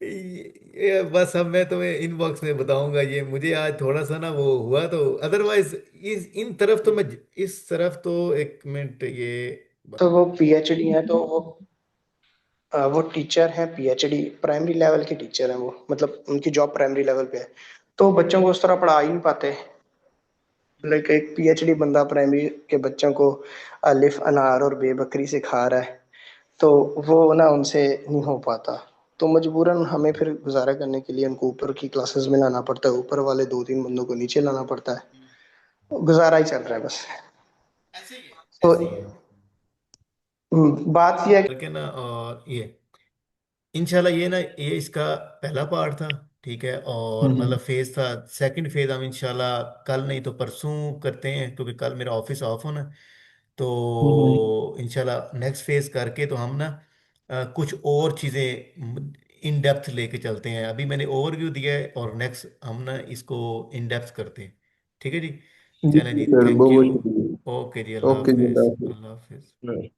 ये बस अब मैं तुम्हें इनबॉक्स में बताऊंगा, ये मुझे आज थोड़ा सा ना वो हुआ, तो अदरवाइज इस इन तरफ तो मैं, इस तरफ तो एक मिनट ये। तो वो पीएचडी है, तो वो टीचर है, पीएचडी प्राइमरी लेवल के टीचर हैं वो, मतलब उनकी जॉब प्राइमरी लेवल पे है। तो बच्चों को उस तरह पढ़ा ही नहीं पाते। लाइक एक पीएचडी बंदा प्राइमरी के बच्चों को अलिफ अनार और बेबकरी सिखा रहा है, तो वो ना उनसे नहीं हो पाता। तो मजबूरन हमें फिर गुजारा करने के लिए उनको ऊपर की क्लासेस में लाना पड़ता है, ऊपर वाले 2-3 बंदों को नीचे लाना पड़ता है। गुजारा ही चल रहा है बस। ऐसे ही है। तो ऐसे ही है। बात यह है करके ना, और ये इंशाल्लाह ये ना ये इसका पहला पार्ट था। ठीक है, और हम्म मतलब फेज था। सेकंड फेज हम इंशाल्लाह कल नहीं तो परसों करते हैं, क्योंकि कल मेरा ऑफिस ऑफ होना है। तो हम्म। इंशाल्लाह नेक्स्ट फेज करके तो हम ना कुछ और चीज़ें इन डेप्थ लेके चलते हैं। अभी मैंने ओवरव्यू दिया है, और नेक्स्ट हम ना इसको इन डेप्थ करते हैं। ठीक है जी। जी चलें जी, सर, बहुत थैंक यू। बहुत शुक्रिया। ओके जी, अल्लाह ओके जी, हाफिज़, अल्लाह अल्लाह हाफिज़। हाफिज़।